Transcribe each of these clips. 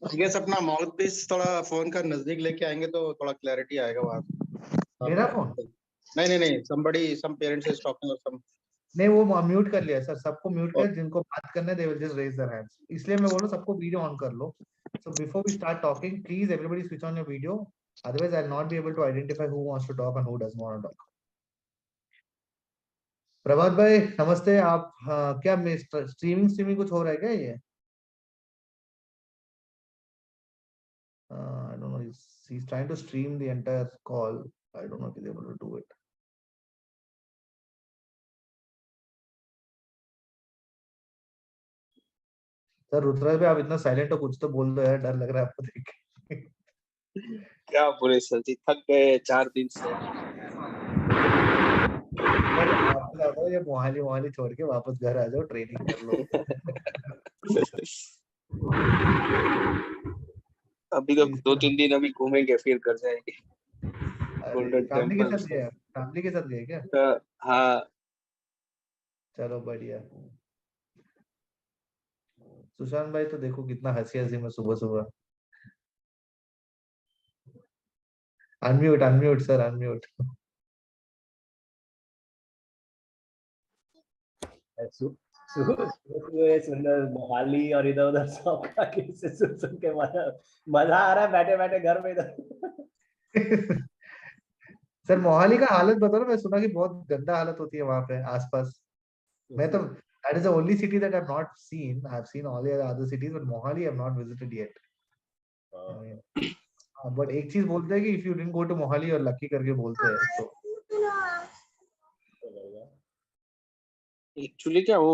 I guess अपना mouth piece थोड़ा phone का नजदीक लेके आएंगे तो थोड़ा क्लैरिटी आएगा वहां। मेरा फोन नहीं somebody some parents is talking or some नहीं, वो म्यूट कर लिया सर, सबको म्यूट कर, जिनको बात करना है they will just raise their hands. इसलिए मैं बोलूं सबको वीडियो ऑन कर लो। So before we start talking please everybody switch on your video, otherwise I will not be able to identify who wants to talk and who does not talk. Prabhat भाई नमस्ते। आप क्या स्ट्रीमिंग कुछ हो रहा है क्या ये? I don't know, he's trying to stream the entire call. I don't know if he's able to do it. Sir Rudras भाई आप इतना साइलेंट हो, कुछ तो बोल दो यार, डर लग रहा है आपको देख के। क्या बोले सर जी, थक गए 4 दिन से। आपको लगा ये मोहाली छोड़ के वापस घर आ जाओ, ट्रेनिंग कर लो। अभी तो 2-3 दिन अभी घूमेंगे फिर कर जाएंगे। फैमिली के साथ गए? फैमिली के साथ गए क्या? हाँ चलो बढ़िया। सुशांत भाई तो देखो कितना हंसी में सुबह सुबह। Unmute sir, unmute. सुंदर मोहाली और इधर उधर सबका किससे सुन के मजा आ रहा है बैठे बैठे घर में इधर। सर मोहाली का हालत बताओ ना, मैं सुना कि बहुत गंदा हालत होती है वहां पे आसपास। मैं तो that is the only city that I've not seen. I've seen all the other cities, but Mohali I've not visited yet. But एक चीज बोलते हैं कि if you didn't go to Mohali you're lucky करके बोलते हैं। तो एक्चुअली क्या वो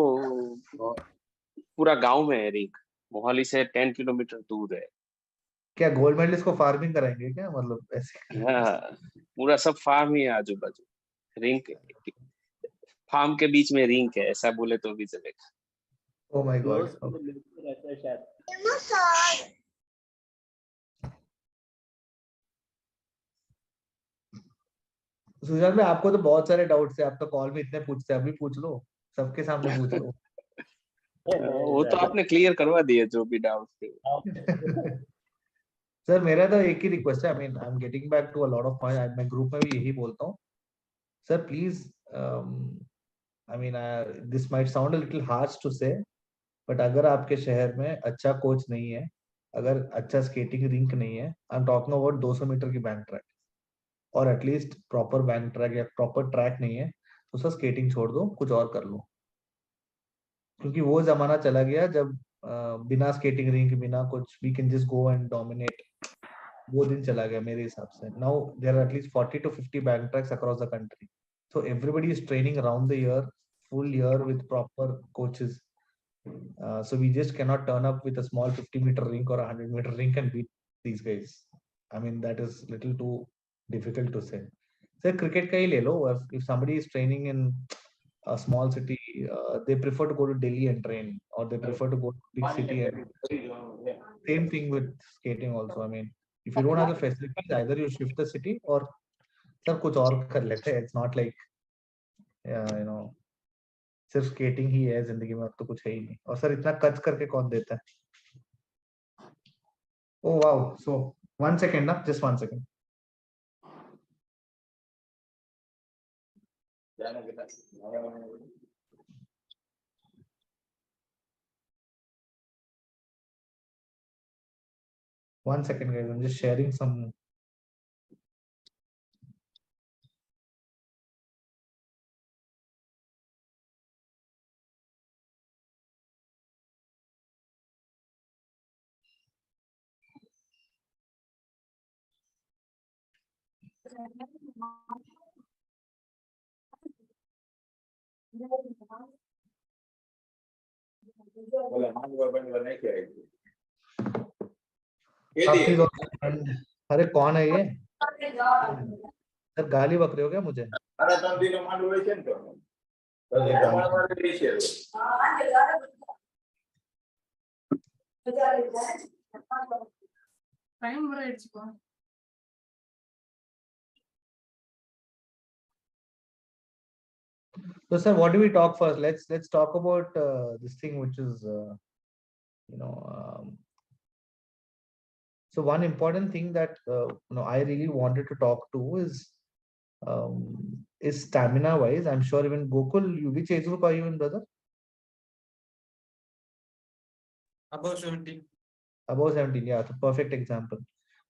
पूरा गांव में है रिंग, मोहाली से 10 किलोमीटर दूर है। क्या गोल्ड मेडलिस्ट को फार्मिंग कराएंगे क्या, मतलब ऐसे? हाँ पूरा सब फार्म ही है आजू बाजू, रिंग फार्म के बीच में रिंग है, ऐसा बोले तो भी चलेगा। Oh my God. सुशांत भाई आपको तो बहुत सारे डाउट्स है, आप तो कॉल में इतने पूछते हैं, अभी पूछ लो, सबके सामने पूछ लो। वो तो आपने क्लियर करवा दिया जो भी डाउट थे। सर मेरा तो एक ही रिक्वेस्ट है, I am getting back to a lot of point, मैं ग्रुप में भी यही बोलता हूँ sir please, this might sound a little harsh to say, but अगर आपके शहर में अच्छा कोच नहीं है, अगर अच्छा स्केटिंग रिंक नहीं है, I am talking about 200 metre की बैंक ट्रैक, और एटलीस्ट प्रॉपर बैंक ट्रैक या प्रॉपर ट्रैक नहीं है, तो सर स्केटिंग छोड़ दो, कुछ और कर लो। क्योंकि वो जमाना चला गया जब बिना स्केटिंग रिंक, बिना कुछ we can just go and dominate, वो दिन चला गया मेरे हिसाब से। Now there are at least 40 to 50 bank tracks across the country, so everybody is training around the year, full year with proper coaches. So we just cannot turn up with a small 50-meter rink or a 100-meter rink and beat these guys. I mean that is little too difficult to say. Sir cricket ka hi le lo, if somebody is training in a small city, they prefer to go to Delhi and train, or they prefer to go to big city, and same thing with skating also. I mean if you don't have the facilities, either you shift the city or sir कुछ और कर लेते हैं। It's not like you know सिर्फ skating ही है जिंदगी में, अब तो कुछ है ही नहीं। और सर इतना कच करके कौन देता है? ओह वाओ, सो 1 सेकंड ना, just 1 second. One second guys, I'm just sharing some. अरे कौन है ये सर, गाली बक रहे हो क्या मुझे? So, sir, what do we talk first? Let's talk about this thing, which is so one important thing that I really wanted to talk to is stamina wise. I'm sure even Gokul, which age group are you in, brother? Above 17. Above 17, yeah, it's a perfect example.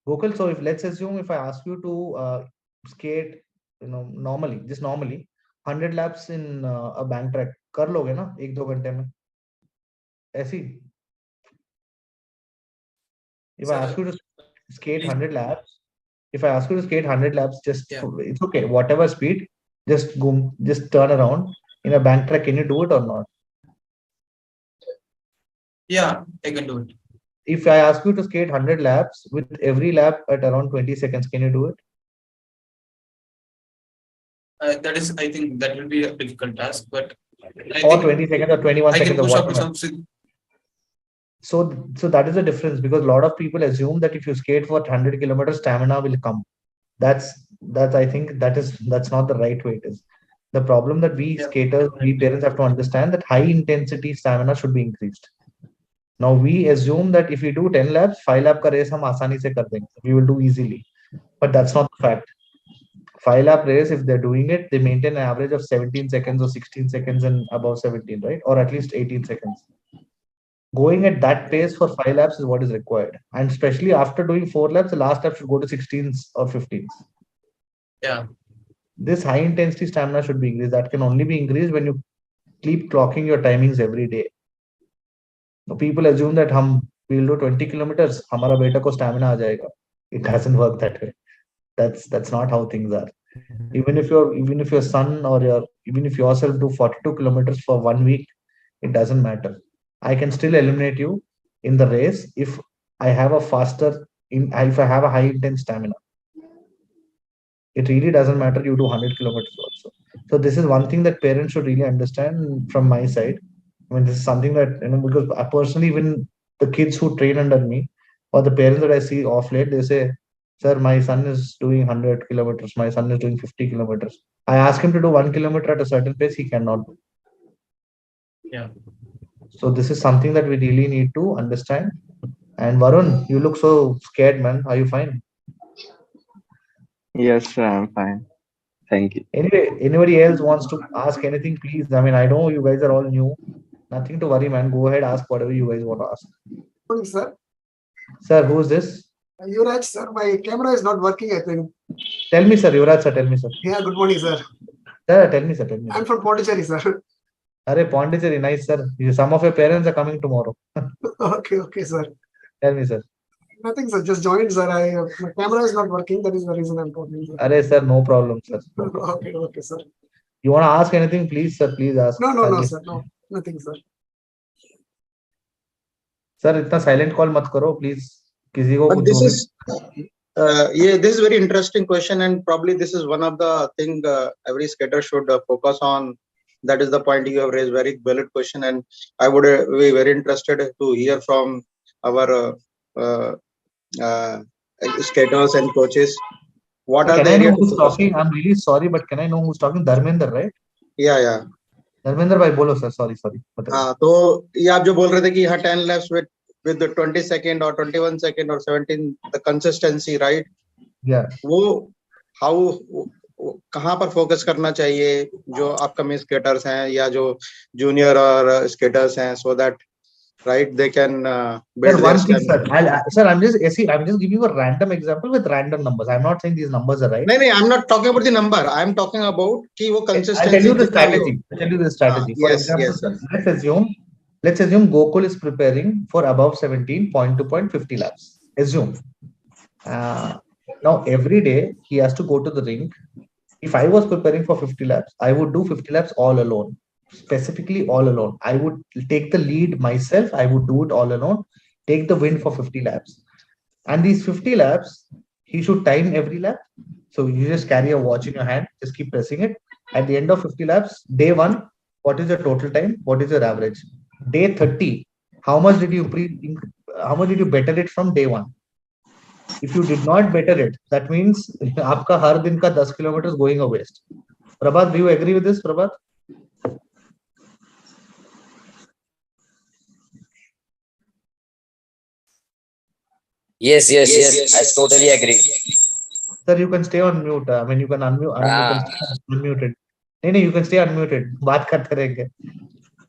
Gokul, so if let's assume if I ask you to skate, normally, just normally, 100 laps in a bank track, कर लोगे ना 1-2 घंटे में? ऐसी? If I ask you to skate 100 laps, just it's okay, whatever speed, just go, just turn around in a bank track. Can you do it or not? Yeah, I can do it. If I ask you to skate 100 laps with every lap at around 20 seconds, can you do it? That is, I think that will be a difficult task, but Or 20 seconds or 21 I can seconds or push up whatever. something. So that is the difference, because a lot of people assume that if you skate for 100 kilometers, stamina will come. That's I think that's not the right way it is. The problem that we skaters, we parents have to understand that high intensity stamina should be increased. Now we assume that if we do 10 laps, 5 lap ka race hum aasani se kar denge. We will do easily. But that's not the fact. 5 lap race, if they're doing it, they maintain an average of 17 seconds or 16 seconds and above 17, right? Or at least 18 seconds. Going at that pace for 5 laps is what is required. And especially after doing 4 laps, the last lap should go to 16s or 15s. Yeah. This high intensity stamina should be increased. That can only be increased when you keep clocking your timings every day. Now, people assume that we'll do 20 kilometers, hamara beta ko stamina aa jayega. It doesn't work that way. That's not how things are. Even if your son or even if yourself do 42 kilometers for 1 week, it doesn't matter. I can still eliminate you in the race if I have a high intense stamina. It really doesn't matter you do 100 kilometers also. So this is one thing that parents should really understand from my side. I mean, this is something that, because I personally, even the kids who train under me or the parents that I see off late, they say, sir, my son is doing 100 kilometers. My son is doing 50 kilometers. I ask him to do 1 kilometer at a certain pace, he cannot do. Yeah. So this is something that we really need to understand. And Varun, you look so scared, man. Are you fine? Yes, sir, I'm fine. Thank you. Anyway, anybody else wants to ask anything, please? I mean, I know you guys are all new. Nothing to worry, man. Go ahead, ask whatever you guys want to ask. Morning, sir. Sir, who is this? Yuvraj, sir. My camera is not working, I think. Tell me, sir. Yuvraj, sir. Tell me, sir. Yeah, good morning, sir. Sir, tell me, sir. Tell me. I'm from Pondicherry, sir. Arey, Pondicherry, nice, sir. Some of your parents are coming tomorrow. Okay, sir. Tell me, sir. Nothing, sir. Just joined, sir. My camera is not working. That is the reason I'm talking, sir. Arey, sir, no problem, sir. No problem. Okay, sir. You want to ask anything, please, sir? Please ask. No, sir. No, nothing, sir. Sir, इतना silent call मत करो, please. किसी को But this is this is very interesting question, and probably this is one of the thing every skater should focus on. That is the point you have raised. Very valid question, and I would be very interested to hear from our skaters and coaches. What are can the I know areas who's talking? I'm really sorry, but can I know who's talking? Dharmender, right? Yeah. Dharmender भाई बोलो sir. Sorry. हाँ, तो ये आप जो बोल रहे थे कि यहाँ 10 laps with the 20 second or 21 second or 17, the consistency, right? Yeah. वो how कहाँ पर फोकस करना चाहिए जो अपकमिंग स्केटर्स हैं या जो जूनियर और स्केटर्स हैं, so that right they can build their stamina. Sir, I'm just giving you a random example with random numbers. I'm not saying these numbers are right. नहीं, I'm not talking about the number. I'm talking about कि वो consistency. I'll tell you the strategy. For example, yes. Let's assume Gokul is preparing for above 17 point to point 50 laps. Assume. Now every day he has to go to the rink. If I was preparing for 50 laps, I would do 50 laps all alone. Specifically all alone. I would take the lead myself. I would do it all alone. Take the win for 50 laps. And these 50 laps, he should time every lap. So you just carry a watch in your hand, just keep pressing it. At the end of 50 laps, day 1, what is your total time? What is your average? Day 30, how much did you better it from day 1? If you did not better it, that means आपका हर दिन का 10 kilometers going a waste. Prabhat, do you agree with this, Prabhat? Yes. I totally agree. Sir, you can stay on mute. I mean, you can unmute. I mean, you can Ah, stay unmuted. No, you can stay unmuted. बात करते रहेंगे.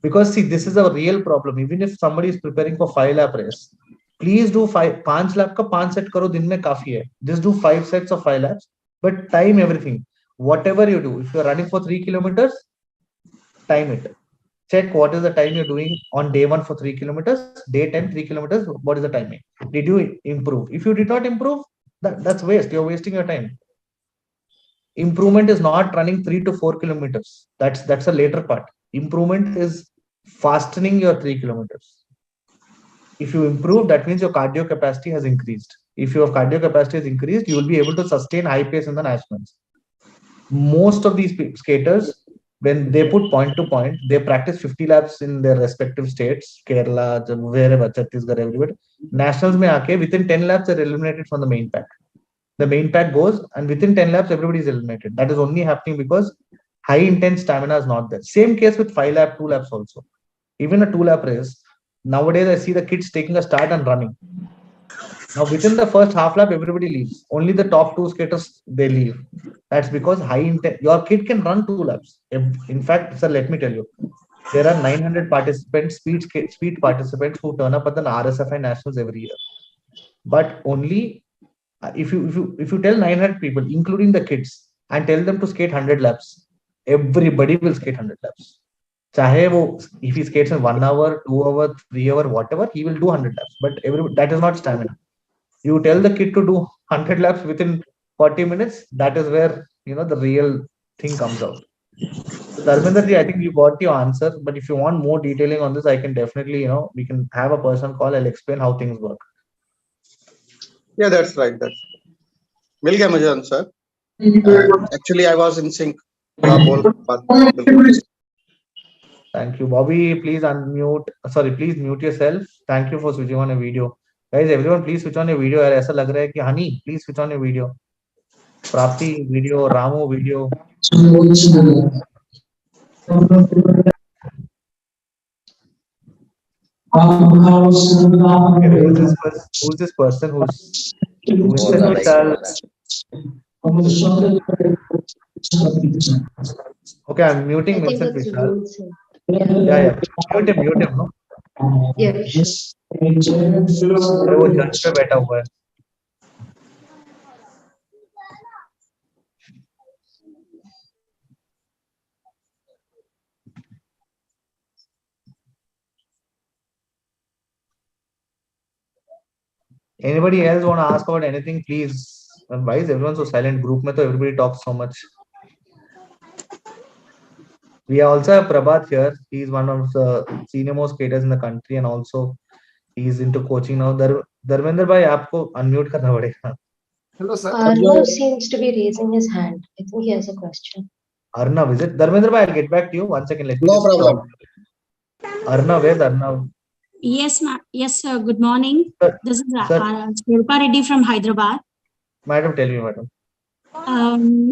Because see, this is a real problem. Even if somebody is preparing for 5 lap race, please do 5 lap का 5 set करो दिन में काफी है. Just do 5 sets of 5 laps, but time everything. Whatever you do, if you are running for 3 kilometers, time it. Check what is the time you're doing on day 1 for 3 kilometers, day 10 3 kilometers. What is the timing? Did you improve? If you did not improve, that's waste. You're wasting your time. Improvement is not running 3 to 4 kilometers. That's a later part. Improvement is fastening your 3 kilometers. If you improve, that means your cardio capacity has increased. If your cardio capacity has increased, you will be able to sustain high pace in the nationals. Most of these skaters, when they put point to point, they practice 50 laps in their respective states, Kerala, wherever, Chhattisgarh, everywhere. Nationals mein aake, within 10 laps, they're eliminated from the main pack. The main pack goes, and within 10 laps, everybody is eliminated. That is only happening because high intense stamina is not there. Same case with 5 lap, 2 laps also. Even a 2 lap race, nowadays I see the kids taking a start and running. Now within the first half lap, everybody leaves. Only the top 2 skaters, they leave. That's because high intent. Your kid can run 2 laps. In fact, sir, let me tell you, there are 900 participants, speed participants who turn up at the RSFI nationals every year. But only if you tell 900 people, including the kids, and tell them to skate 100 laps, everybody will skate 100 laps. Chahe wo, if he skates in 1 hour, 2 hour, 3 hour, whatever, he will do 100 laps. But that is not stamina. You tell the kid to do 100 laps within 40 minutes, that is where the real thing comes out. Dharmender ji, I think you got your answer, but if you want more detailing on this, I can definitely, we can have a person call. I'll explain how things work. Yeah, that's right. मिल गया मुझे answer. Actually, I was in sync. Thank you, Bobby. Please unmute. Sorry, please mute yourself. Thank you for switching on your video. Guys, everyone, please switch on your video. यार ऐसा लग रहा है कि Honey, please switch on your video. Prapti video, Ramu video. Okay, who's this person who's Vincent Vishal? Okay, I'm muting Vincent Vishal. Yeah. Mute him, no? Yes. अरे वो जज पे बैठा हुआ है. Anybody else want to ask about anything, please? And why is everyone so silent? Group mein to everybody talks so much. We also have Prabhat here. He's one of the senior most skaters in the country, and also he's into coaching now. Dharmender bhai, aapko unmute karna padega. Hello, sir. Arnav seems to be raising his hand. I think he has a question. Arnav, is it? Dharmender bhai, I'll get back to you. 1 second. Let me No problem. Arnav, where's Arnav? Yes, ma'am. Yes, sir. Good morning. Sir, This is Smp Reddy from Hyderabad. Madam, tell me, madam.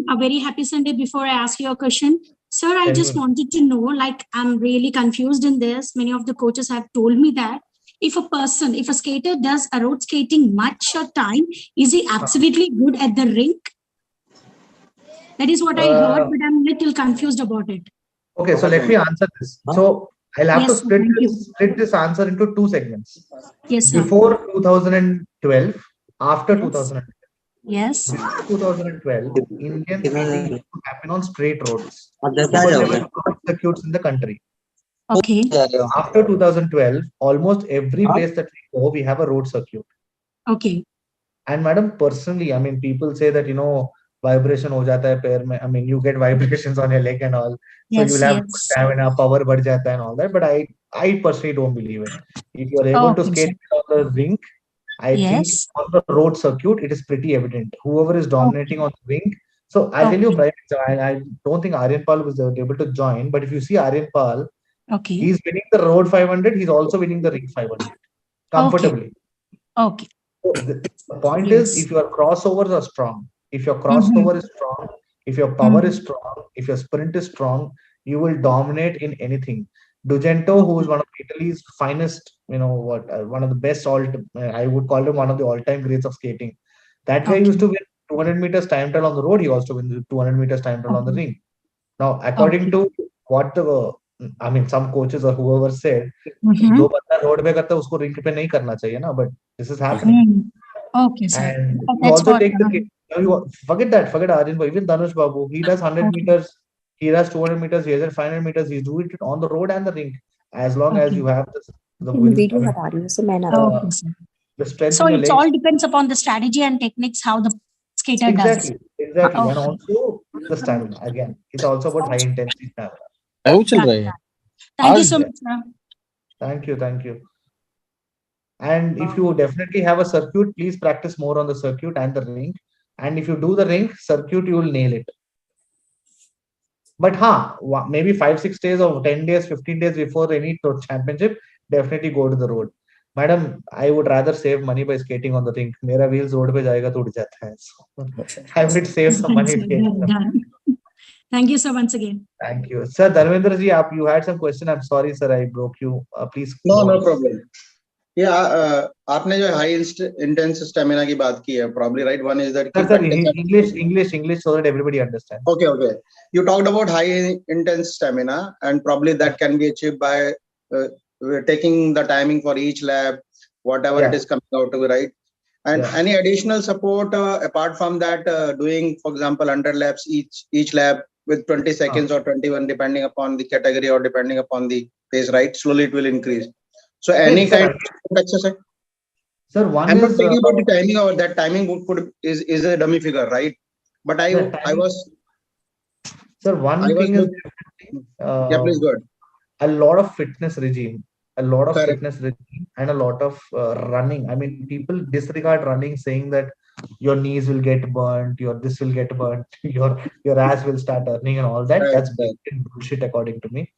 A very happy Sunday. Before I ask you a question, sir, I just wanted to know, like, I'm really confused in this. Many of the coaches have told me that if a skater does a road skating much a time, is he absolutely good at the rink? That is what I heard, but I'm a little confused about it. Okay, so let me answer this. So I'll have to split this answer into 2 segments. Yes, sir. Before 2012, after 2012. Yes. Before 2012, Indian skating used to happen on straight roads. Because there were no circuits in the country. Okay. After 2012, almost every place that we go, we have a road circuit. Okay. And madam, personally, I mean, people say that, vibration ho jata hai pair mein. I mean, you get vibrations on your leg and all. So Yes, you'll have stamina, power badh jata hai and all that. But I personally don't believe it. If you're able to skate on the rink, I think on the road circuit, it is pretty evident. Whoever is dominating on the rink. So I'll tell you, I don't think Aryan Pal was able to join. But if you see Aryan Pal, he's winning the road 500. He's also winning the rink 500 comfortably. Okay. So the point is, if your crossovers are strong, if your crossover is strong, if your power is strong, if your sprint is strong, you will dominate in anything. Dugento, who is one of Italy's finest one of the best I would call him one of the all-time greats of skating. That guy used to win 200 meters time trial on the road. He also win the 200 meters time trial on the ring. Now, according to what some coaches or whoever said, जो बंदा road पे करता है उसको rink पे नहीं करना चाहिए ना, but this is happening. Okay, sir. And you That's also what. take the kid. Forget Arjun, but even Dhanush Babu, he does 100 meters, he does 200 meters, he does 500 meters, he's doing it on the road and the rink, as long as you have the will, the strength So in your it legs. all depends upon the strategy and techniques how the skater does. Exactly. Okay. And also the stamina. Again, it's also about high intensity stamina. Thank you so much, sir. Thank you. And if you definitely have a circuit, please practice more on the circuit and the rink. And if you do the rink circuit, you will nail it. But maybe 5-6 days or 10 days, 15 days before any championship, definitely go to the road. Madam, I would rather save money by skating on the rink. Mera wheels road pe jayega to ud jata hai. So I would save some money skating. Done. Thank you so once again. Thank you. Sir, Dharmendra ji, you had some question. I'm sorry, sir, I broke you. Please. No problem. Yeah, आपने जो high intense stamina की बात की है, probably right. One is that. English, so that everybody understands. Okay. You talked about high intense stamina, and probably that can be achieved by taking the timing for each lap, whatever it is coming out to be, right? And any additional support apart from that, doing, for example, 100 laps each lap with 20 seconds or 21, depending upon the category or depending upon the pace, right? Slowly it will increase. So any kind of exercise. Sir, one I'm is not thinking about the timing, or that timing is a dummy figure, right? But I was. Sir, one thing is yeah, please go ahead. A lot of fitness regime, and a lot of running. I mean, people disregard running, saying that your knees will get burnt, this will get burnt, your ass will start turning and all that. That's bullshit according to me.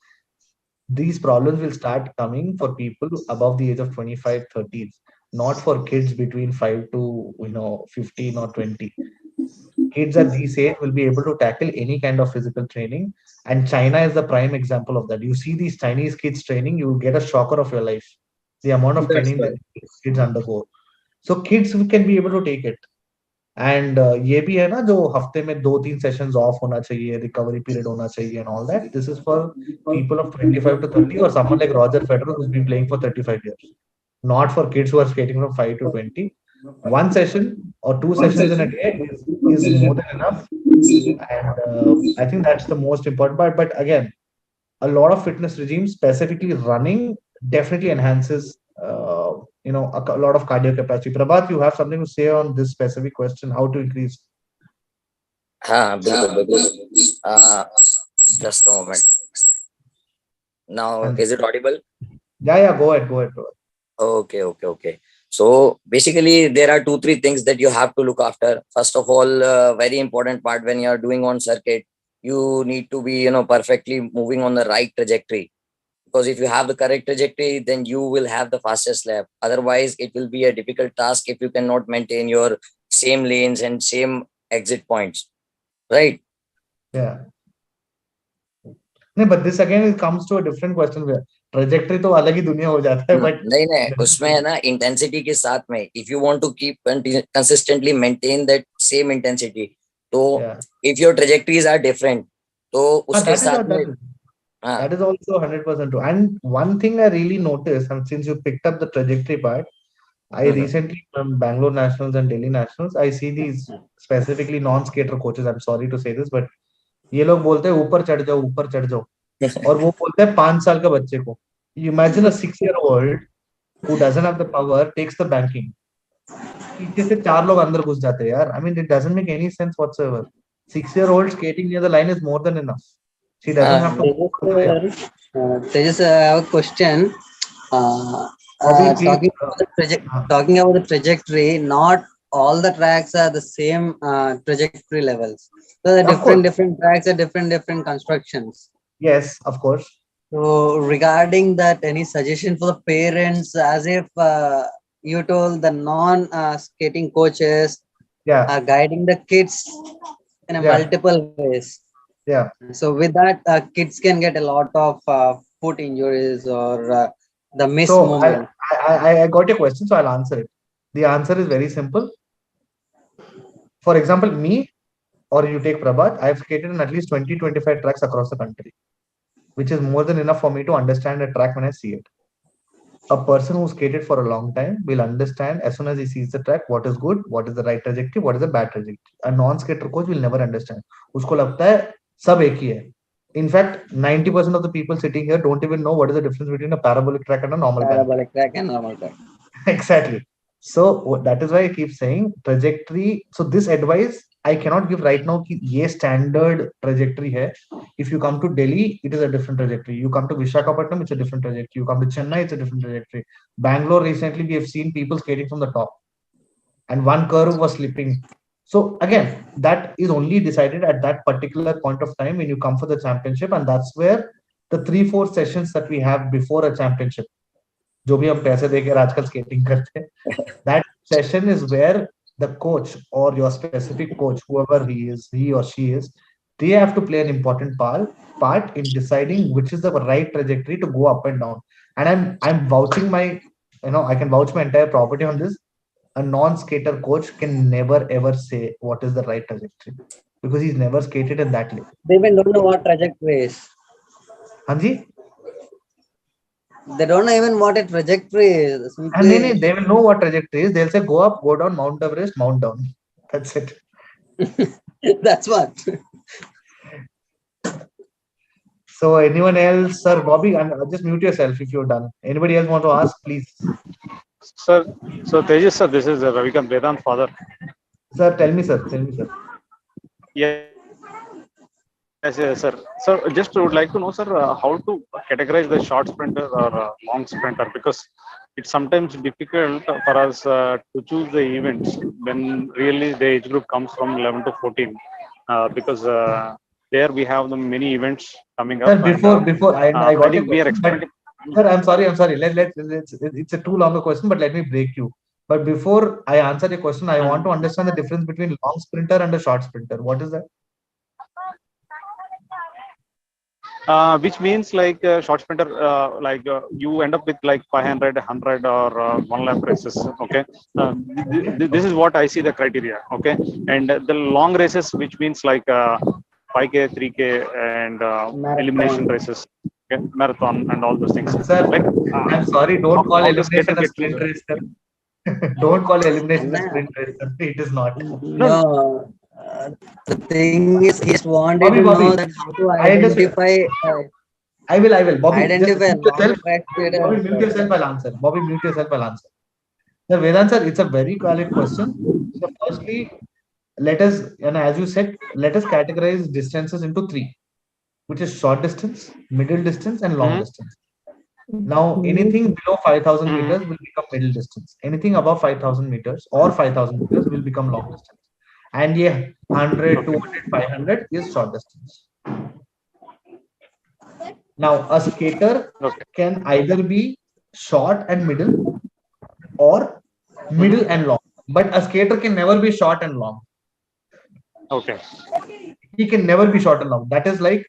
These problems will start coming for people above the age of 25, 30s, not for kids between 5 to 15 or 20. Kids at this age will be able to tackle any kind of physical training, and China is the prime example of that. You see these Chinese kids training, you will get a shocker of your life, the amount of training that kids undergo. So kids can be able to take it. And ये भी है ना जो हफ्ते में 2-3 sessions off होना चाहिए, recovery period होना चाहिए and all that. This is for people of 25 to 30 or someone like Roger Federer who's been playing for 35 years. Not for kids who are skating from 5 to 20. One session or 2 sessions in a day is more than enough. And I think that's the most important part. But again, a lot of fitness regimes, specifically running, definitely enhances a lot of cardio capacity. Prabhat, you have something to say on this specific question, how to increase? Just a moment. Now, is it audible? Yeah, go ahead. Okay. So basically, there are 2-3 things that you have to look after. First of all, very important part when you are doing on circuit, you need to be perfectly moving on the right trajectory. Because if you have the correct trajectory, then you will have the fastest lap. Otherwise, it will be a difficult task if you cannot maintain your same lanes and same exit points, right? Yeah. No, but this again comes to a different question where trajectory तो अलग ही दुनिया हो जाता है, but नहीं उसमें है ना intensity के साथ में, if you want to keep consistently maintain that same intensity, तो if your trajectories are different, तो उसके साथ में that is also 100% true. And one thing I really noticed, and since you picked up the trajectory part, I recently from Bangalore Nationals and Delhi Nationals, I see these specifically non-skater coaches. I'm sorry to say this, but ये लोग बोलते हैं ऊपर चढ़ जाओ और वो बोलते हैं 5 साल का बच्चे को. You imagine a 6-year-old who doesn't have the power takes the banking. पीछे से 4 लोग अंदर घुस जाते हैं यार. I mean, it doesn't make any sense whatsoever. 6-year-old skating near the line is more than enough. She doesn't have to. Tejas, I have a question. Talking about the trajectory, not all the tracks are the same trajectory levels. So the different tracks are different constructions. Yes, of course. So regarding that, any suggestion for the parents, as if you told the non-skating coaches are guiding the kids in a multiple ways. Yeah. So with that, kids can get a lot of foot injuries or the miss movement. I got your question, so I'll answer it. The answer is very simple. For example, me or you take Prabhat, I've skated in at least 20-25 tracks across the country, which is more than enough for me to understand a track when I see it. A person who skated for a long time will understand as soon as he sees the track what is good, what is the right trajectory, what is the bad trajectory. A non-skater coach will never understand. उसको लगता है सब एक ही है. In fact, 90% of the people sitting here don't even know what is the difference between a parabolic track and a normal Parabolic track and normal track. Exactly. So that is why I keep saying trajectory. So this advice I cannot give right now कि ये standard trajectory है. If you come to Delhi, it is a different trajectory. You come to Visakhapatnam, it's a different trajectory. You come to Chennai, it's a different trajectory. Bangalore, recently we have seen people skating from the top, and one curve was slipping. So again, that is only decided at that particular point of time when you come for the championship, and that's where the 3-4 sessions that we have before a championship, जो भी हम पैसे देकर आजकल skating करते हैं, that session is where the coach or your specific coach, whoever he or she is, they have to play an important part in deciding which is the right trajectory to go up and down. And I'm vouching my, I can vouch my entire property on this. A non-skater coach can never ever say what is the right trajectory because he's never skated in that level. They even don't know what trajectory is. Hanji? They don't know even what a trajectory is. Simply... They will know what trajectory is. They'll say go up, go down, Mount Everest, Mount down. That's it. That's what. So anyone else, sir, Bobby, just mute yourself if you're done. Anybody else want to ask, please? Sir, so Tejas sir, this is Ravikant Vedant father. Sir, tell me, sir. Yes, sir. So just would like to know, sir, how to categorize the short sprinter or long sprinter, because it's sometimes difficult for us to choose the events when really the age group comes from 11 to 14, because there we have the many events coming up. Sir, before I got think we are expecting. Sir, I'm sorry. It's a too long a question, but let me break you. But before I answer your question, I want to understand the difference between long sprinter and a short sprinter. What is that? Which means like short sprinter, you end up with like 500, 100 or 1 lap races. Okay. This is what I see the criteria. Okay. And the long races, which means like 5K, 3K and elimination races. Okay, marathon and all those things. Sir, I'm sorry, don't call elimination a sprint race, sir. Don't call elimination a sprint race, sir. It is not. No. The thing is, he just wanted to know that how to identify. I will. Bobby, identify Bobby, mute yourself, I'll answer. Bobby, mute yourself, I'll answer. Sir, Vedant, sir, it's a very valid question. So firstly, let us, and as you said, let us categorize distances into 3. Which is short distance, middle distance, and long distance. Now, anything below 5,000 meters will become middle distance. Anything above 5,000 meters or 5,000 meters will become long distance. And yeah, 100, 200, 500 is short distance. Now, a skater can either be short and middle or middle and long. But a skater can never be short and long. Okay. He can never be short and long. That is like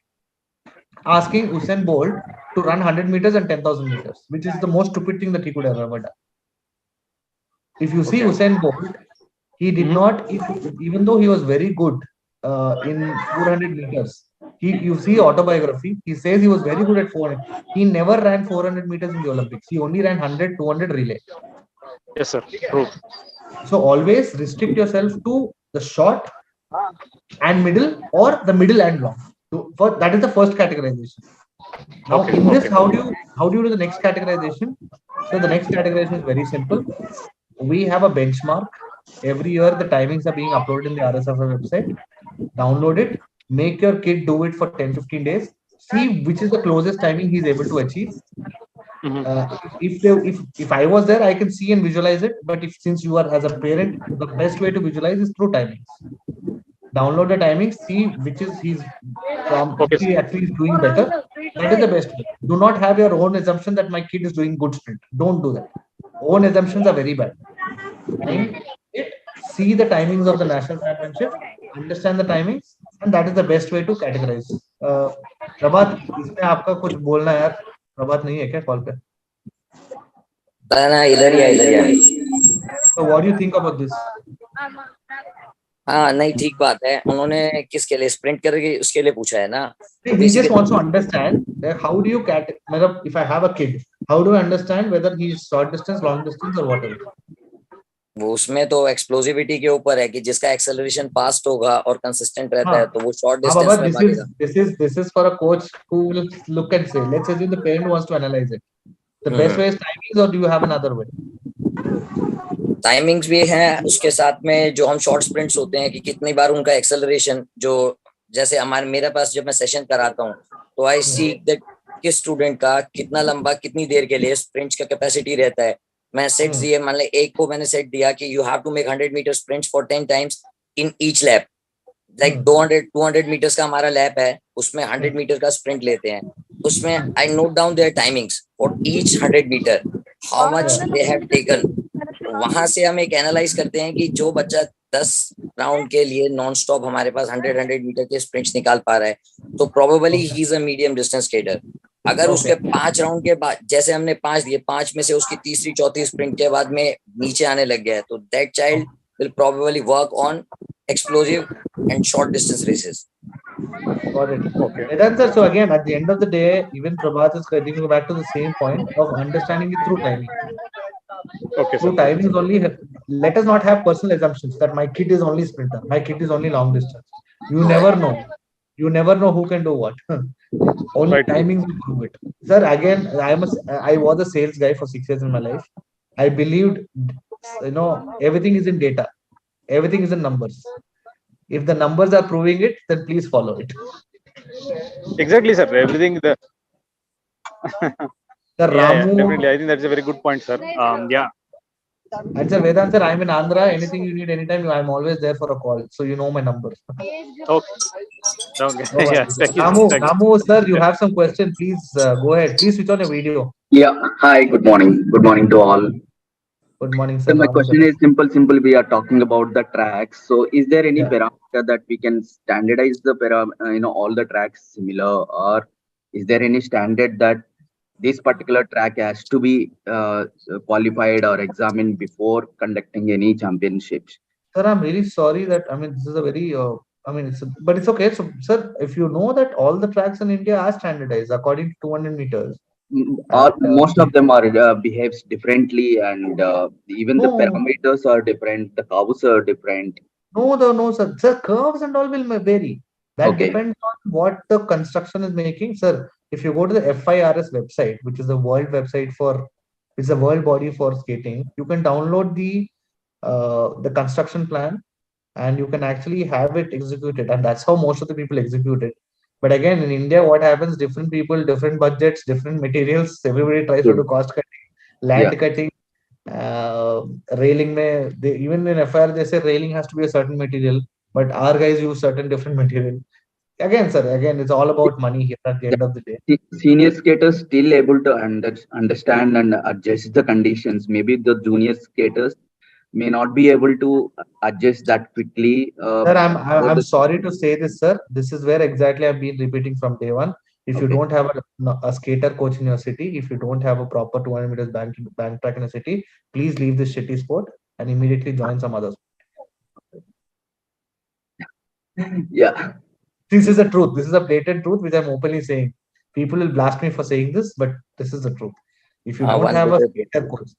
asking Usain Bolt to run 100 meters and 10,000 meters, which is the most stupid thing that he could have ever done. If you see Usain Bolt, he did not, even though he was very good in 400 meters, you see autobiography, he says he was very good at 400. He never ran 400 meters in the Olympics. He only ran 100, 200 relay. Yes, sir. True. So always restrict yourself to the short and middle or the middle and long. That is the first categorization. Now in this, how do you do the next categorization? So the next categorization is very simple. We have a benchmark. Every year the timings are being uploaded in the RSFI website. Download it. Make your kid do it for 10-15 days. See which is the closest timing he's able to achieve. If I was there, I can see and visualize it. But since you are as a parent, the best way to visualize is through timings. Download the timings, see which is he's actually doing better. That is the best way. Do not have your own assumption that my kid is doing good sprint. Don't do that. Own assumptions are very bad. See the timings of the national championship, understand the timings, and that is the best way to categorize. प्रभात, इसमें आपका कुछ बोलना है यार? प्रभात नहीं है क्या call पे? ना इधर ही है, इधर ही है। So what do you think about this? हाँ नहीं ठीक बात है। उन्होंने किसके लिए स्प्रिंट करके उसके लिए पूछा है ना। He just wants to understand that how do you मतलब if I have a kid, how do I understand whether he is short distance, long distance or whatever? वो उसमें तो एक्सप्लोसिविटी के ऊपर है कि जिसका एक्सेलरेशन फास्ट होगा और कंसिस्टेंट रहता है तो वो शॉर्ट डिस्टेंस में भागेगा। This is for a coach who will look and say, let's assume the parent wants to analyze it. The best way is timings, or do you have another way? Timings भी हैं, उसके साथ में जो हम short sprints होते हैं कि कितनी बार उनका एक्सेलरेशन, जो जैसे मेरे पास जब मैं सेशन कराता हूँ तो आई सी दैट किस स्टूडेंट का कितना लंबा कितनी देर के लिए स्प्रिंट्स का कैपेसिटी रहता है। मैं सेट्स दिए, मान ले एक को मैंने सेट दिया कि you have to make 100 metre sprints for 10 times in each lap. Like 200 metres का हमारा लैप है, उसमें 100 मीटर का स्प्रिंट लेते हैं। उसमें I note down their timings for each 100 metre, how much they have taken. वहां से हम एक एनालाइज करते हैं कि जो बच्चा 10 राउंड के लिए नॉन स्टॉप हमारे पास 100 मीटर के स्प्रिंट्स निकाल पा रहा है तो probably he is a medium distance skater. अगर उसके 5 राउंड के बाद, जैसे हमने 5 दिए, 5 में से उसकी तीसरी चौथी स्प्रिंट के बाद में नीचे आने लग गया है तो that child will probably work on explosive and short distance races. Got it. Okay. Vedant sir, so again, at the end of the day, even Prabhat is getting you back to the same point of understanding it through timing. Okay. Through timing is only. Let us not have personal assumptions that my kid is only sprinter, my kid is only long distance. You never know. You never know who can do what. Only timing will prove it. Sir, again, I was a sales guy for 6 years in my life. I believed, everything is in data. Everything is in numbers. If the numbers are proving it, then please follow it. Exactly, sir. Everything the. Definitely. I think that's a very good point, sir. Yeah. And sir, Vedant sir, I'm in Andhra. Anything you need anytime, I'm always there for a call. So you know my number. Okay. Okay. Yeah. Thank you. Ramu, sir, you have some question. Please go ahead. Please switch on your video. Yeah. Hi. Good morning. Good morning to all. Good morning, sir. So my question is simple. We are talking about the tracks. So is there any parameter that we can standardize the all the tracks similar, or is there any standard that this particular track has to be qualified or examined before conducting any championships? Sir, I'm really sorry that, this is a very, but it's okay. So, sir, if you know that all the tracks in India are standardized according to 200 meters. Most of them are behaves differently, and even the parameters are different. The curves are different. No, sir. Sir, curves and all will vary. That depends on what the construction is making, sir. If you go to the FIRS website, which is the world website it's a world body for skating, you can download the construction plan and you can actually have it executed, and that's how most of the people execute it. But again, in India, what happens? Different people, different budgets, different materials. Everybody tries to do cost cutting, land cutting, railing. Even in FIR, they say railing has to be a certain material, but our guys use certain different material. Again, sir, it's all about money here at the end of the day. Senior skaters still able to understand and adjust the conditions. Maybe the junior skaters may not be able to adjust that quickly. Sir, I'm sorry to say this, sir. This is where exactly I've been repeating from day one. If you don't have a skater coach in your city, if you don't have a proper 200 meters bank track in a city, please leave this shitty sport and immediately join some other sport. Yeah. This is the truth. This is a blatant truth, which I'm openly saying. People will blast me for saying this, but this is the truth. If you don't have a skater coach,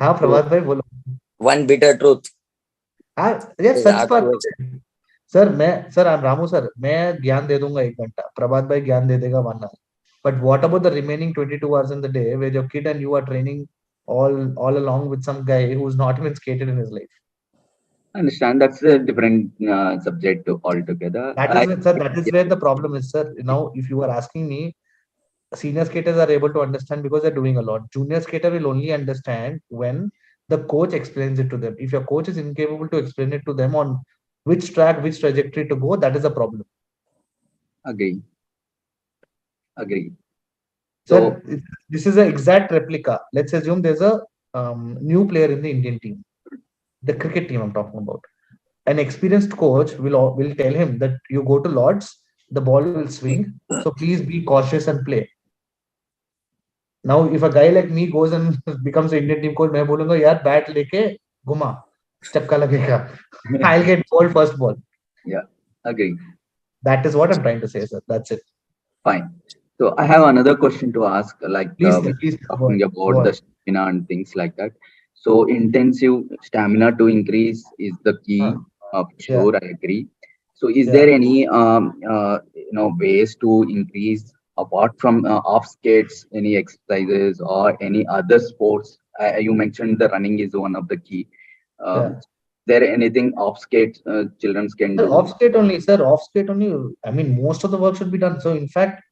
Prabhat bhai, bolo. One bitter truth. Yes, such पर sir I'm Ramu sir, मैं ज्ञान दे दूंगा 1 घंटा, प्रभात भाई ज्ञान दे देगा 1 hour. But what about the remaining 22 hours in the day where your kid and you are training all along with some guy who's not even skated in his life? I understand, that's a different subject altogether. That is where the problem is, sir. Now, if you are asking me, senior skaters are able to understand because they're doing a lot. Junior skater will only understand when the coach explains it to them. If your coach is incapable to explain it to them on which track, which trajectory to go, that is a problem. Agree. So this is an exact replica. Let's assume there's a new player in the Indian team, the cricket team I'm talking about. An experienced coach will tell him that you go to Lords, the ball will swing, so please be cautious and play. Now, if a guy like me goes and becomes an Indian team coach, मैं बोलूँगा यार bat लेके घुमा, चक्का लगेगा. I'll get ball first ball. Yeah, agree. That is what I'm trying to say, sir. That's it. Fine. So I have another question to ask, like Please, we please are go on. talking about the stamina and things like that. So intensive stamina to increase is the key. Sure, I agree. So is there any ways to increase apart from off skates, any exercises or any other sports? You mentioned the running is one of the key. Is there anything off skates children can do? Off skate only, sir. Off skate only. I mean, most of the work should be done. So in fact,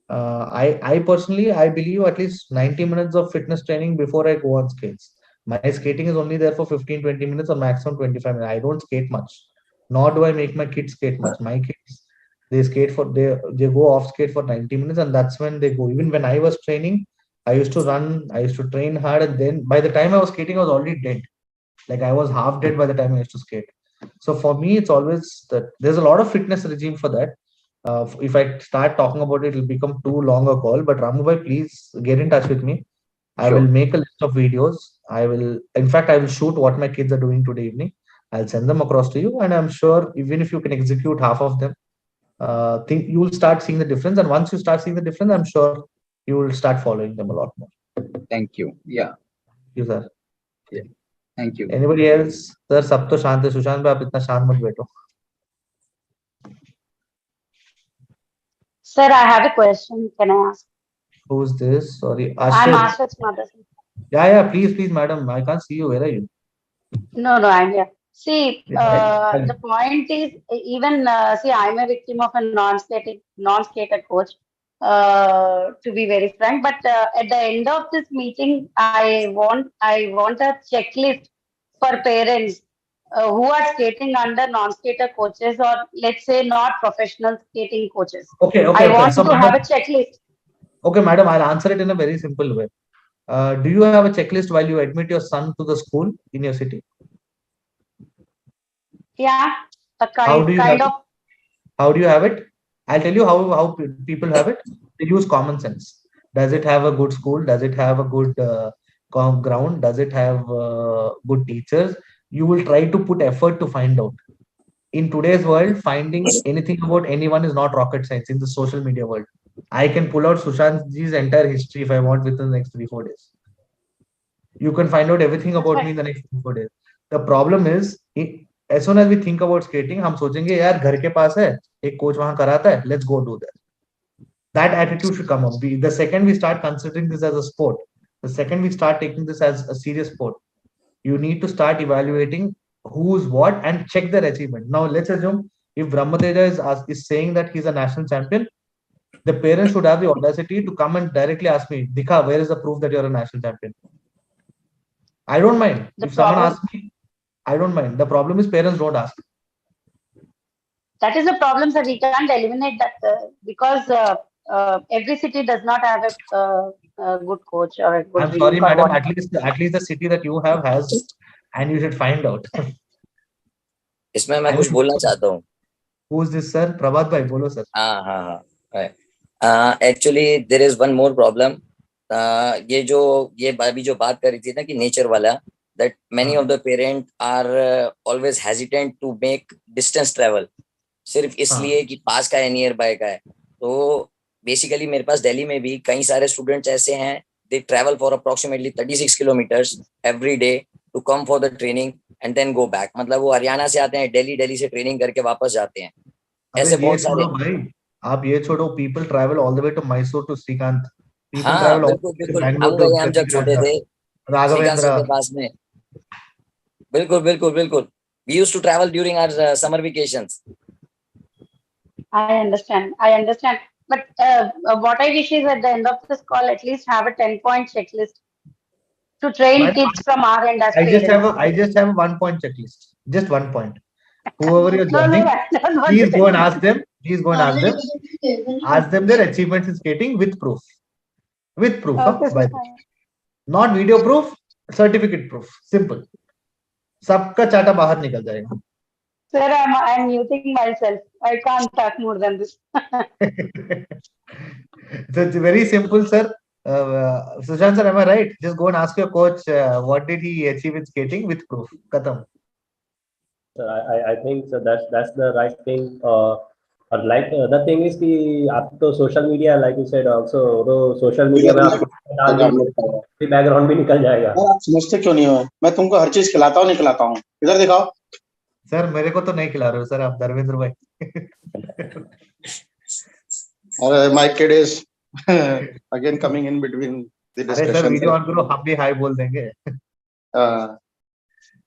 I personally, I believe at least 90 minutes of fitness training before I go on skates. My skating is only there for 15-20 minutes or maximum 25 minutes. I don't skate much, nor do I make my kids skate much. My kids, they skate for they go off skate for 90 minutes, and that's when they go. Even when I was training, I used to run, I used to train hard, and then by the time I was skating, I was already dead. Like I was half dead by the time I used to skate. So for me, it's always that there's a lot of fitness regime for that. If I start talking about it, it'll become too long a call. But Ramubai, please get in touch with me. I will make a list of videos. I will, in fact, I will shoot what my kids are doing today evening. I'll send them across to you, and I'm sure even if you can execute half of them, think you will start seeing the difference. And once you start seeing the difference, I'm sure you will start following them a lot more. Thank you. Yeah. Thank you, sir. Yeah. Thank you. Anybody else? Sir, सब तो शांत है. सुशांत भाई, आप इतना शांत मत बैठो. Sir, I have a question. Can I ask? Who's this? Sorry, I'm Ashit. Ashit's mother. Yeah, please, madam. I can't see you. Where are you? No, I'm here. See, the point is, even see, I'm a victim of a non-skater coach. To be very frank, but at the end of this meeting, I want a checklist for parents who are skating under non-skater coaches, or let's say not professional skating coaches. Okay. I want So, to have a checklist. Okay, madam, I'll answer it in a very simple way. Do you have a checklist while you admit your son to the school in your city? Yeah, a How do you kind of. How do you have it? I'll tell you how people have it. They use common sense. Does it have a good school? Does it have a good ground? Does it have good teachers? You will try to put effort to find out. In today's world, finding anything about anyone is not rocket science in the social media world. I can pull out Sushantji's entire history if I want within the next 3-4 days. You can find out everything about me in the next 3-4 days. The problem is, as soon as we think about skating, हम सोचेंगे यार घर के पास है, एक coach वहां कराता है, let's go do that. That attitude should come up. The second we start considering this as a sport, the second we start taking this as a serious sport, you need to start evaluating who's what and check their achievement. Now, let's assume if Brahmateja is saying that he's a national champion, the parents should have the audacity to come and directly ask me, Dikha, where is the proof that you're a national champion? I don't mind. If someone asks me, I don't mind. The problem is parents don't ask. That is the problem, sir. We can't eliminate that because every city does not have a good coach or a good. I'm sorry, madam. At least the city that you have has, and you should find out. इसमें मैं कुछ बोलना चाहता हूँ. Who is this, sir? Prabhat bhai, bolo sir. Actually, there is one more problem. ये अभी जो बात करी थी ना कि नेचर वाला, that many of the parents are always hesitant to make distance travel. सिर्फ इसलिए कि पास का है, नियर बाय का है. तो बेसिकली मेरे पास दिल्ली में भी कई सारे स्टूडेंट्स ऐसे हैं, they travel for approximately 36 kilometers every day to come for the training and then go back. मतलब वो हरियाणा से आते हैं, दिल्ली से ट्रेनिंग करके वापस जाते हैं. ऐसे बहुत सारे. भाई आप ये छोड़ो, people travel all the way to Mysore to Srikanth. People travel all the way to Bangalore to हम जब छोटे थे Raghavendra के पास में. बिल्कुल. We used to travel during our summer vacations. I understand. But what I wish is at the end of this call, at least have a 10-point checklist to train kids from our end as parents. I just have a 1-point checklist. Just 1 point. Whoever you're joining, please go and ask them. Ask them their achievements in skating with proof. With proof. Okay, not video proof, certificate proof. Simple. सबका चाटा बाहर निकल जाएगा. Sir, I'm muting myself. I can't talk more than this. So it's very simple, sir. Sushant sir, am I right? Just go and ask your coach what did he achieve in skating with proof. Katam. So I think so that's the right thing. Or like the thing is कि आप तो social media like you said also तो social media में आप डाल देंगे background भी निकल जाएगा. आप समझते क्यों नहीं हो? मैं तुमको हर चीज खिलाता हूँ नहीं खिलाता हूँ. इधर दिखाओ. सर मेरे को तो नहीं खिला रहे हो सर आप धर्मेंद्र भाई. My kid is again coming in between the discussion. अरे सर वीडियो ऑन करो हम भी हाय बोल देंगे.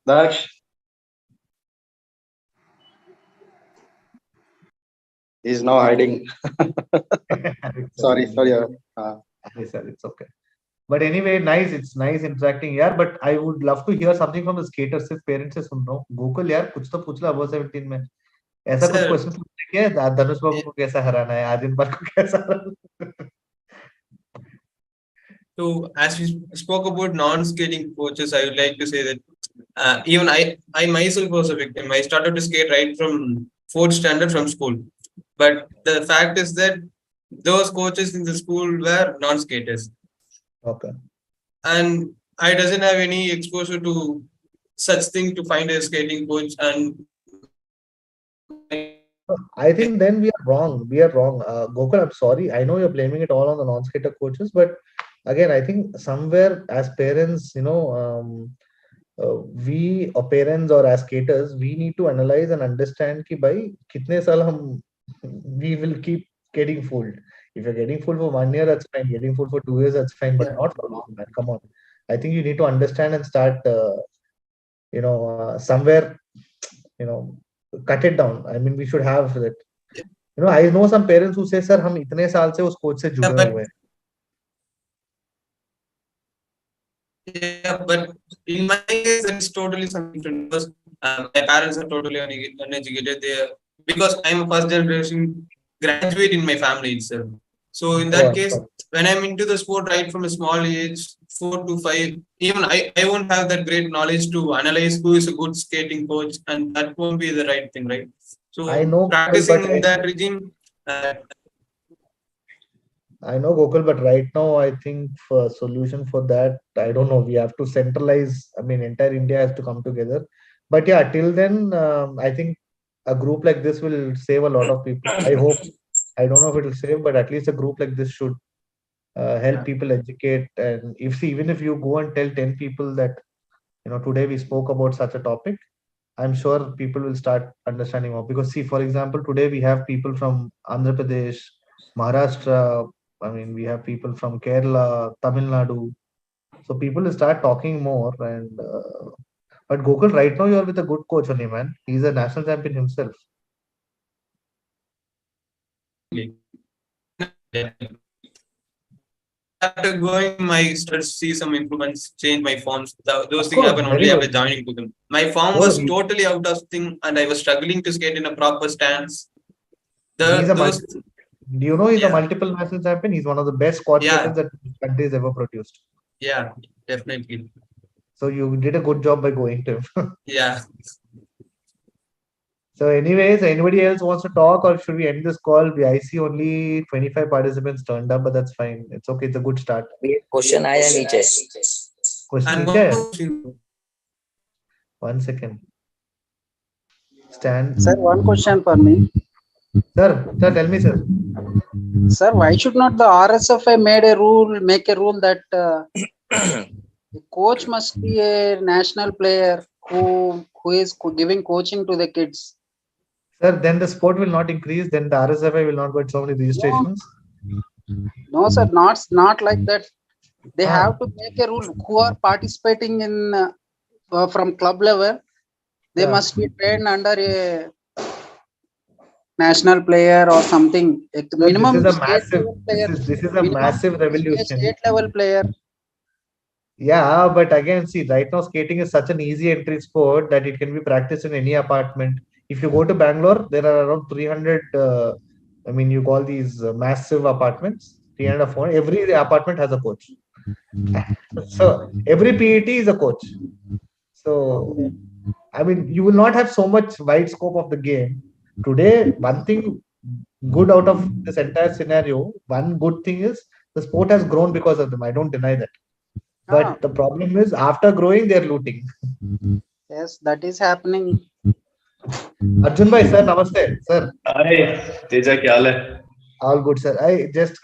Daksh. He's now hiding. sorry. Yes, sir, it's okay. But anyway, nice. It's nice interacting here. But I would love to hear something from the skaters. सिर्फ parents से सुन रहा हूँ. गोकुल यार कुछ तो पूछ ला वो 17 में. ऐसा कुछ क्वेश्चन पूछने के धनुष बाबू को कैसा हराना है, आदिन पर को कैसा हराना. So as we spoke about non-skating coaches, I would like to say that even I myself was a victim. I started to skate right from 4th standard from school. But the fact is that those coaches in the school were non-skaters. Okay. And I doesn't have any exposure to such thing to find a skating coach. And I think then we are wrong. Gokul, I'm sorry. I know you're blaming it all on the non-skater coaches, but again, I think somewhere as parents, we or parents or as skaters, we need to analyze and understand कि भाई कितने साल हम we will keep getting fooled. If you're getting fooled for 1 year, that's fine. Getting fooled for 2 years, that's fine, but not for long, man. Come on. I think you need to understand and start, somewhere, cut it down. I mean, we should have that. I know some parents who say, "Sir, हम इतने साल से उस coach से जुड़े हुए हैं." Yeah, but in my case, it's totally something different because my parents are totally uneducated. Because I'm a first generation graduate in my family itself. So in that case, when I'm into the sport right from a small age, 4 to 5, even I won't have that great knowledge to analyze who is a good skating coach, and that won't be the right thing, right? So I know, practicing in that regime. I know, Gokul, but right now I think for solution for that, I don't know. We have to centralize. I mean, entire India has to come together. But yeah, till then, I think a group like this will save a lot of people. I hope. I don't know if it will save, but at least a group like this should help people educate. And even if you go and tell 10 people that today we spoke about such a topic, I'm sure people will start understanding more. Because see, for example, today we have people from Andhra Pradesh, Maharashtra. I mean, we have people from Kerala, Tamil Nadu. So people will start talking more. And but Gokul, right now you are with a good coach only, man. He's a national champion himself. After going my studies, see some improvements, change my forms. Those things happen only after joining to them. My form was totally out of thing, and I was struggling to skate in a proper stance. Do you know he's a multiple national champion? He's one of the best squad captains that the country has ever produced. Yeah, definitely. So you did a good job by going to him. Yeah. So anyways, anybody else wants to talk, or should we end this call? I see only 25 participants turned up, but that's fine. It's okay. It's a good start. Question आया नीचे. Question नीचे. 1 second. Stand. Sir, one question for me. Sir, tell me, sir. Sir, why should not the RSFI make a rule that the coach must be a national player who is giving coaching to the kids? Sir, then the sport will not increase. Then the RSFI will not get so many registrations. No, sir, not like that. They have to make a rule. Who are participating in from club level, they must be trained under a national player or something. Minimum this is a massive revolution. State level player. Yeah, but again, see, right now skating is such an easy entry sport that it can be practiced in any apartment. If you go to Bangalore, there are around 300. You call these massive apartments. 300 or 400. Every apartment has a coach. So every PET is a coach. So you will not have so much wide scope of the game. Today, one thing good out of this entire scenario, one good thing is The sport has grown because of them. I don't deny that. But the problem is, after growing, they're looting. Yes, that is happening. Arjun bhai, sir, namaste, sir. Hi, Teja, kya haal hai? All good, sir.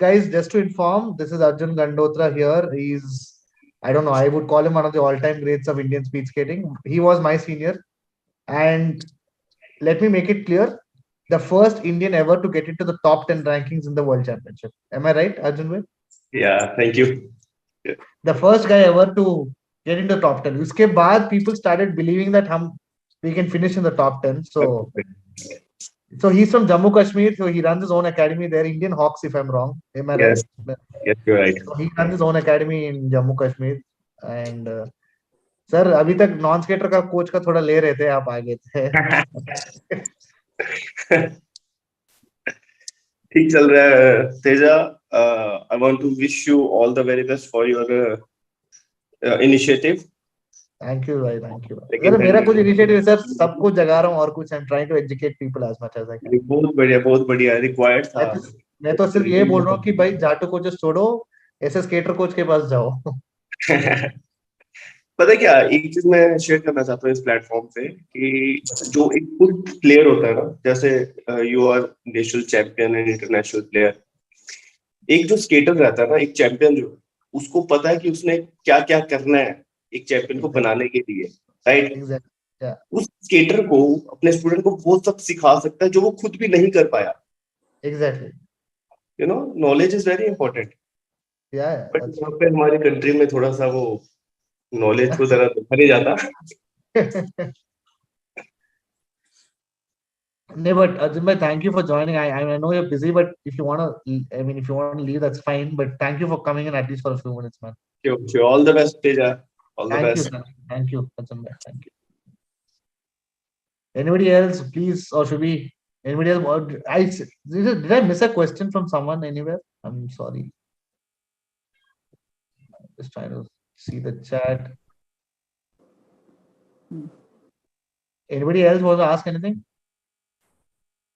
Guys, just to inform, this is Arjun Gandotra here. He's, I don't know, I would call him one of the all-time greats of Indian speed skating. He was my senior. And let me make it clear, the first Indian ever to get into the top 10 rankings in the World Championship. Am I right, Arjun bhai? Yeah, thank you. Yeah. The first guy ever to get into the top 10. Uske baad, people started believing that we can finish in the top 10. So he's from Jammu Kashmir. So he runs his own academy there, Indian Hawks, if I'm wrong. Am I right? Yes, you're right. So he runs his own academy in Jammu Kashmir. And sir, अभी तक non skater का coach का थोड़ा ले रहे थे, आप आगे थे. ठीक चल रहा है, Teja. I want to wish you all the very best for your initiative. Thank you, bhai. Thank you. Sir मेरा कुछ इनिशिएटिव है सर, सब कुछ जगा रहा हूँ और कुछ I'm trying to educate people as much as I can. बहुत बढ़िया रिक्वायर्ड था. मैं तो सिर्फ ये बोल रहा हूँ कि भाई जाटू कोचेस छोड़ो, ऐसे स्केटर कोच के पास जाओ. पता है क्या, एक चीज मैं शेयर करना चाहता हूँ इस प्लेटफॉर्म पे कि जो एक खुद प्लेयर होता है ना, जैसे you are national champion and international player, एक जो स्केटर रहता है ना, एक चैंपियन जो, उसको पता है कि उसने क्या क्या करना है एक चैंपियन को बनाने के लिए, राइट? उस स्केटर को, अपने स्टूडेंट को वो सब सिखा सकता है जो वो खुद भी नहीं कर पाया. Exactly. You know, knowledge is very important. But यहाँ पे हमारी कंट्री में थोड़ा सा वो नॉलेज को जरा देखा नहीं जाता. No, but Arjun bhai, thank you for joining. I know you're busy, but if you want to leave, that's fine. But thank you for coming in at least for a few minutes, man. Sure. All the best, Teja. All the best. Thank you, Arjun bhai. Thank you. Anybody else, please, or should we? Anybody else? Did I miss a question from someone anywhere? I'm sorry. Just trying to see the chat. Anybody else want to ask anything?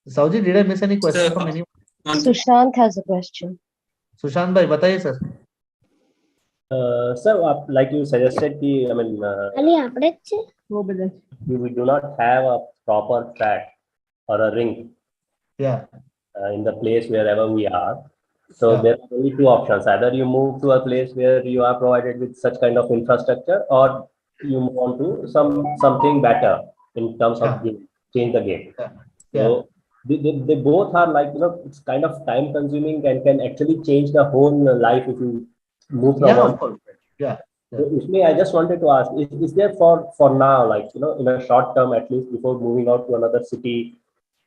Sauji, did I miss any question from anyone? Sushant has a question. Sushant bhai, bataiye sir. Sir, like you suggested, I mean, we do not have a proper track or a ring. Yeah. In the place wherever we are. So there are only two options. Either you move to a place where you are provided with such kind of infrastructure, or you move on to something better in terms of change the game. So they both are like, it's kind of time consuming and can actually change the whole life if you move from one. Of course. So I just wanted to ask, is there for now, like, in a short term at least, before moving out to another city,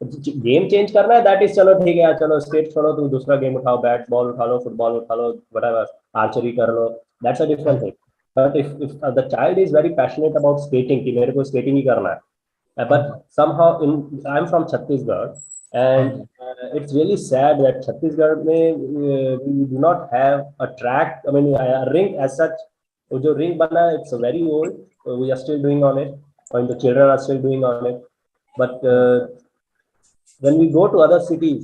game change करना है, that is चलो ठीक है, चलो skate छोड़ो, तो दूसरा game उठाओ, बैट बॉल उठा लो, फुटबॉल उठा लो, व्हाटएवर, आर्चरी कर लो, that's a different thing. But if the child is very passionate about skating, कि मेरे को स्केटिंग ही करना है, but somehow I am from Chhattisgarh and it's really sad that Chhattisgarh we do not have a track, I mean a ring as such. जो ring बना है, it's very old, we are still doing on it, and the children are still doing on it, but when we go to other cities,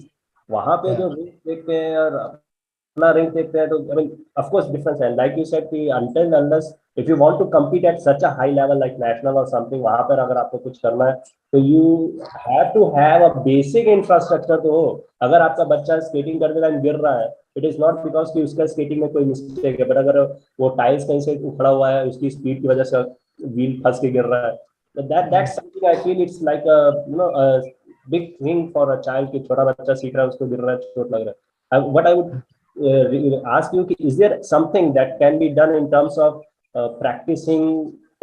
वहाँ पे जो ring देखते हैं और अपना ring देखते हैं, तो I mean of course difference है. Like you said, कि until unless if you want to compete at such a high level like national or something, वहाँ पर अगर आपको कुछ करना है, तो you have to have a basic infrastructure. तो अगर आपका बच्चा skating करते टाइम गिर रहा है, it is not because कि उसका skating में कोई mistake है, but अगर वो टाइल्स कहीं से उखड़ा हुआ है, उसकी स्पीड की वजह से व्हील फंस के गिर रहा है, that's something I feel it's like a big thing for a child कि छोटा बच्चा सीख रहा है, उसको गिर रहा है, चोट लग रहा है. What I would ask you, is there something that can be done in terms of practicing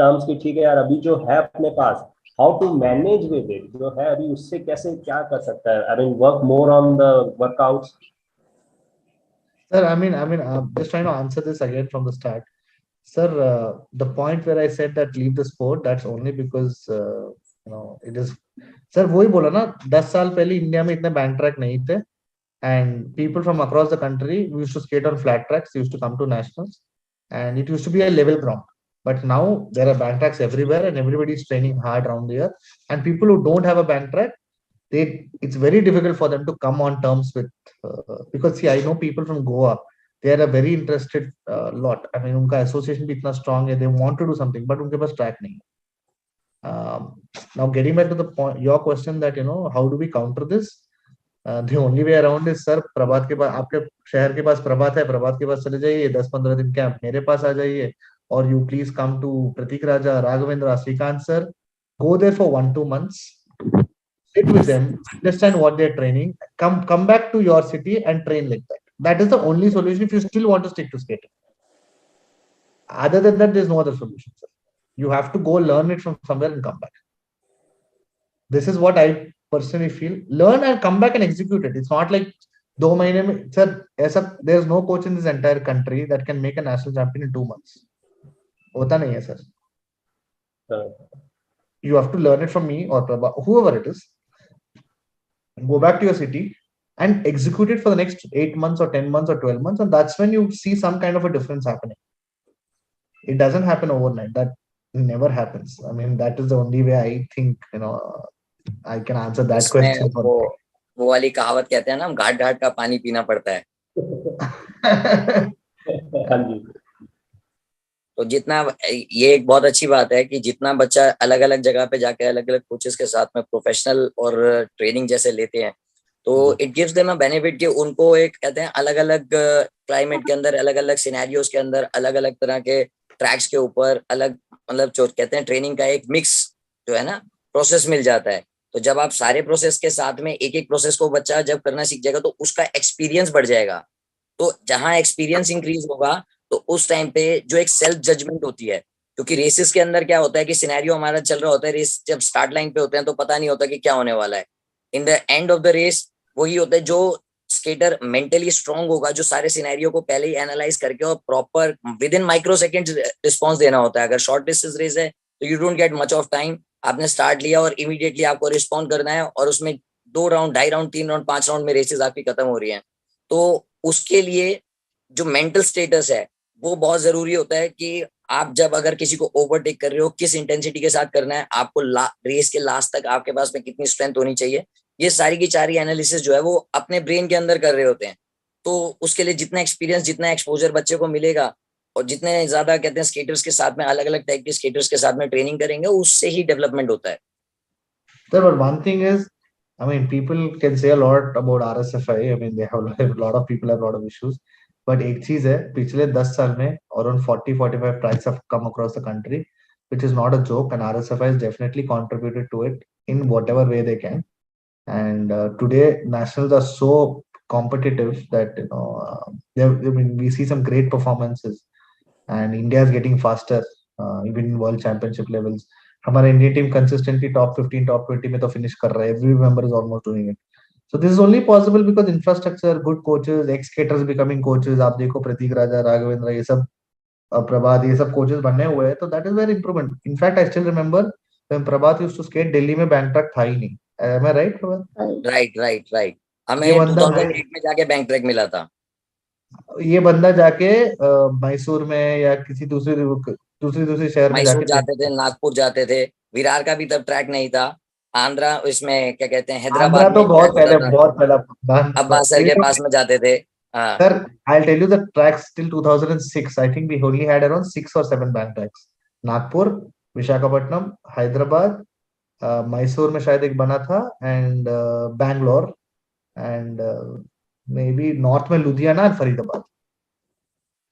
terms कि ठीक है यार, अभी जो है अपने पास, how to manage with it, जो है अभी उससे कैसे क्या कर सकता है? I mean, work more on the workouts. Sir, I mean, I'm just trying to answer this again from the start. Sir, the point where I said that leave the sport, that's only because it is. Sir, वही बोला ना, 10 साल पहले India में इतने bank track नहीं थे, and people from across the country used to skate on flat tracks, used to come to nationals, and it used to be a level ground. But now there are bank tracks everywhere, and everybody is training hard around the year. And people who don't have a bank track, it's very difficult for them to come on terms with. Because see, I know people from Goa they are a very interested lot. I mean, उनका association भी इतना strong है, they want to do something, but उनके पास track नहीं है. Now getting back to the point, your question that how do we counter this? The only way around is sir, प्रभात के पास, आपके शहर के पास प्रभात है, प्रभात के पास चले जाइए, 10-15 दिन कैंप मेरे पास आ जाइए, or you please come to Pratik Raja, Raghavendra, Srikanth sir, go there for 1-2 months, sit with them, understand what they're training, come back to your city and train like that. That is the only solution if you still want to stick to skating. Other than that, there's no other solution, sir. You have to go learn it from somewhere and come back. This is what I personally feel. Learn and come back and execute it. It's not like 2 महीने में, sir, there's no coach in this entire country that can make a national champion in 2 months. होता नहीं है, sir. You have to learn it from me or whoever it is. Go back to your city and execute it for the next 8 months or 10 months or 12 months, and that's when you see some kind of a difference happening. It doesn't happen overnight. That never happens. I mean, that is the only way I think I can answer that question. वो वाली कहावत कहते हैं ना, हम घाट घाट का पानी पीना पड़ता है. तो जितना, ये एक बहुत अच्छी बात है कि जितना बच्चा अलग अलग जगह पे जाके अलग अलग कोचेस के साथ में प्रोफेशनल और ट्रेनिंग जैसे लेते हैं, तो it gives them a benefit कि उनको एक कहते हैं अलग अलग क्लाइमेट के अंदर, अलग अलग सिनेरियोस के अंदर, अलग अलग तरह के ट्रैक्स के ऊपर अलग, मतलब जो कहते हैं ट्रेनिंग का एक मिक्स जो है ना प्रोसेस मिल जाता है. तो जब आप सारे प्रोसेस के साथ में एक एक प्रोसेस को बच्चा जब करना सीख जाएगा तो उसका एक्सपीरियंस बढ़ जाएगा. तो जहां एक्सपीरियंस इंक्रीज होगा तो उस टाइम पे जो एक सेल्फ जजमेंट होती है, क्योंकि रेसेस के अंदर क्या होता है कि सिनेरियो हमारा चल रहा होता है, रेस जब स्टार्ट लाइन पे होते हैं तो पता नहीं होता कि क्या होने वाला है. In the end of the race वही होता है, जो स्केटर मेंटली स्ट्रांग होगा, जो सारे सिनेरियो को पहले ही एनालाइज करके और proper with in micro second response देना होता है. अगर शॉर्ट डिस्टेंस रेस है तो you don't get much of time. आपने स्टार्ट लिया और इमीडिएटली आपको रिस्पॉन्ड करना है, और उसमें 2 राउंड, 2.5 राउंड, 3 राउंड, 5 राउंड में रेसेस आपकी खत्म हो रही हैं. तो उसके लिए जो मेंटल स्टेटस है वो बहुत जरूरी होता है कि आप जब अगर किसी को ओवरटेक कर रहे हो, किस इंटेंसिटी के साथ करना है, आपको रेस के लास्ट तक आपके पास में कितनी स्ट्रेंथ होनी चाहिए, ये सारी की सारी एनालिसिस जो है वो अपने ब्रेन के अंदर कर रहे होते हैं. तो उसके लिए जितना एक्सपीरियंस, जितना एक्सपोजर बच्चे को मिलेगा, और जितने ज्यादा कहते हैं स्केटर्स के साथ में, अलग अलग टाइप के स्केटर्स के साथ में ट्रेनिंग करेंगे, उससे ही डेवलपमेंट होता है. Sir, but one thing is, I mean, people can say a lot about RSFI. I mean, they have a lot of people have a lot of issues. But एक चीज है, पिछले 10 साल में around 40-45 tracks have come across the country, which is not a joke, and RSFI has definitely contributed to it in whatever way they can. And today, nationals are so competitive that I mean, we see some great performances, and India is getting faster, even in world championship levels. हमारा Indian team consistently top 15, top 20 में तो finish कर रहा है. Every member is almost doing it. So this is only possible because infrastructure, good coaches, ex-skaters becoming coaches. आप देखो प्रतीक राजा, राघवेंद्र, ये सब प्रभात, ये सब coaches बनने हुए हैं. तो that is where improvement. In fact, I still remember when Prabhat used to skate, Delhi में बैंक ट्रैक था ही नहीं. Am I right, Prabhat? Right. हमें 2008 में जाके बैंक ट्रैक मिला था. ये बंदा जाके मैसूर में या किसी दूसरे शहर में मैसूर जाते थे, नागपुर जाते थे. विरार का भी तब ट्रैक नहीं था. आंध्रा, इसमें क्या कहते हैं, हैदराबाद तो बहुत पहले अब्बास सर के पास में जाते थे. Sir, I'll tell you the tracks till 2006. I think we only had around 6 or 7 bank tracks. Nagpur, Visakhapatnam, Hyderabad, Mysore में शायद एक बना था, and Bangalore, and maybe north में लुधियाना और फरीदाबाद.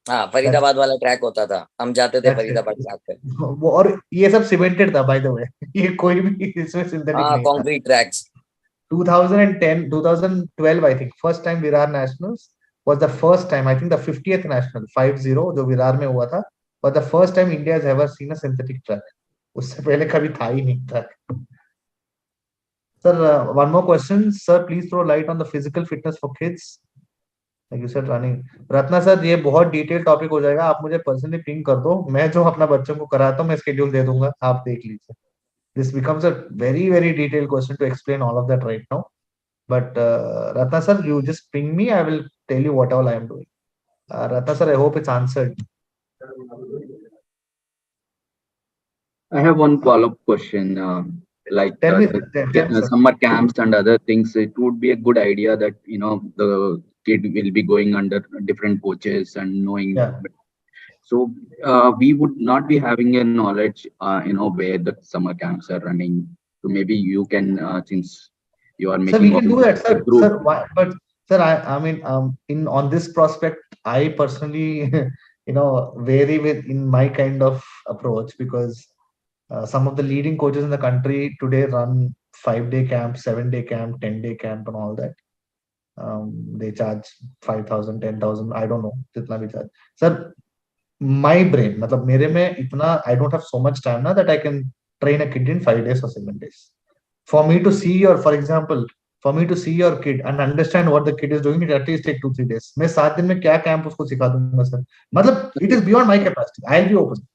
हाँ, फरीदाबाद वाला ट्रैक होता था, हम जाते थे फरीदाबाद ट्रैक पे. और ये सब सीमेंटेड था, बाय द वे. ये कोई भी इसमें सिंथेटिक नहीं था. Concrete tracks. 2010, 2012, I think first time Virar Nationals was the first time, I think the 50th national 50 जो विरार में हुआ था, was the first time India has ever seen a synthetic track. उससे पहले कभी था ही नहीं था. Sir, one more question, sir. Please throw light on the physical fitness for kids. Like you said, running. Ratna sir, ये बहुत डिटेल टॉपिक हो जाएगा. आप मुझे पर्सनली पिंग कर दो, मैं जो अपना बच्चों को कराता हूँ मैं स्केड्यूल दे दूंगा, आप देख लीजिए. This becomes a very, very detailed question to explain all of that right now. But Ratna sir, you just ping me. I will tell you what all I am doing. Ratna sir, I hope it's answered. I have one follow-up question. Tell me, summer camps and other things, it would be a good idea that the kid will be going under different coaches and knowing. Yeah. So we would not be having a knowledge, where the summer camps are running. So maybe you can, since you are Sir, making we can do that, a sir. group. Sir, why, but sir, I mean, in on this prospect, I personally, vary with in my kind of approach because some of the leading coaches in the country today run 5-day camp, 7-day camp, 10-day camp, and all that. They charge 5,000, 10,000. I don't know, जितना भी charge. Sir, my brain, मतलब मेरे में इतना, I don't have so much time now that I can train a kid in 5 days or 7 days. For me to see your, for example, for me to see your kid and understand what the kid is doing, it at least take 2-3 days. मैं 7 दिन में क्या camp उसको सिखा दूंगा sir? मतलब it is beyond my capacity. I'll be open.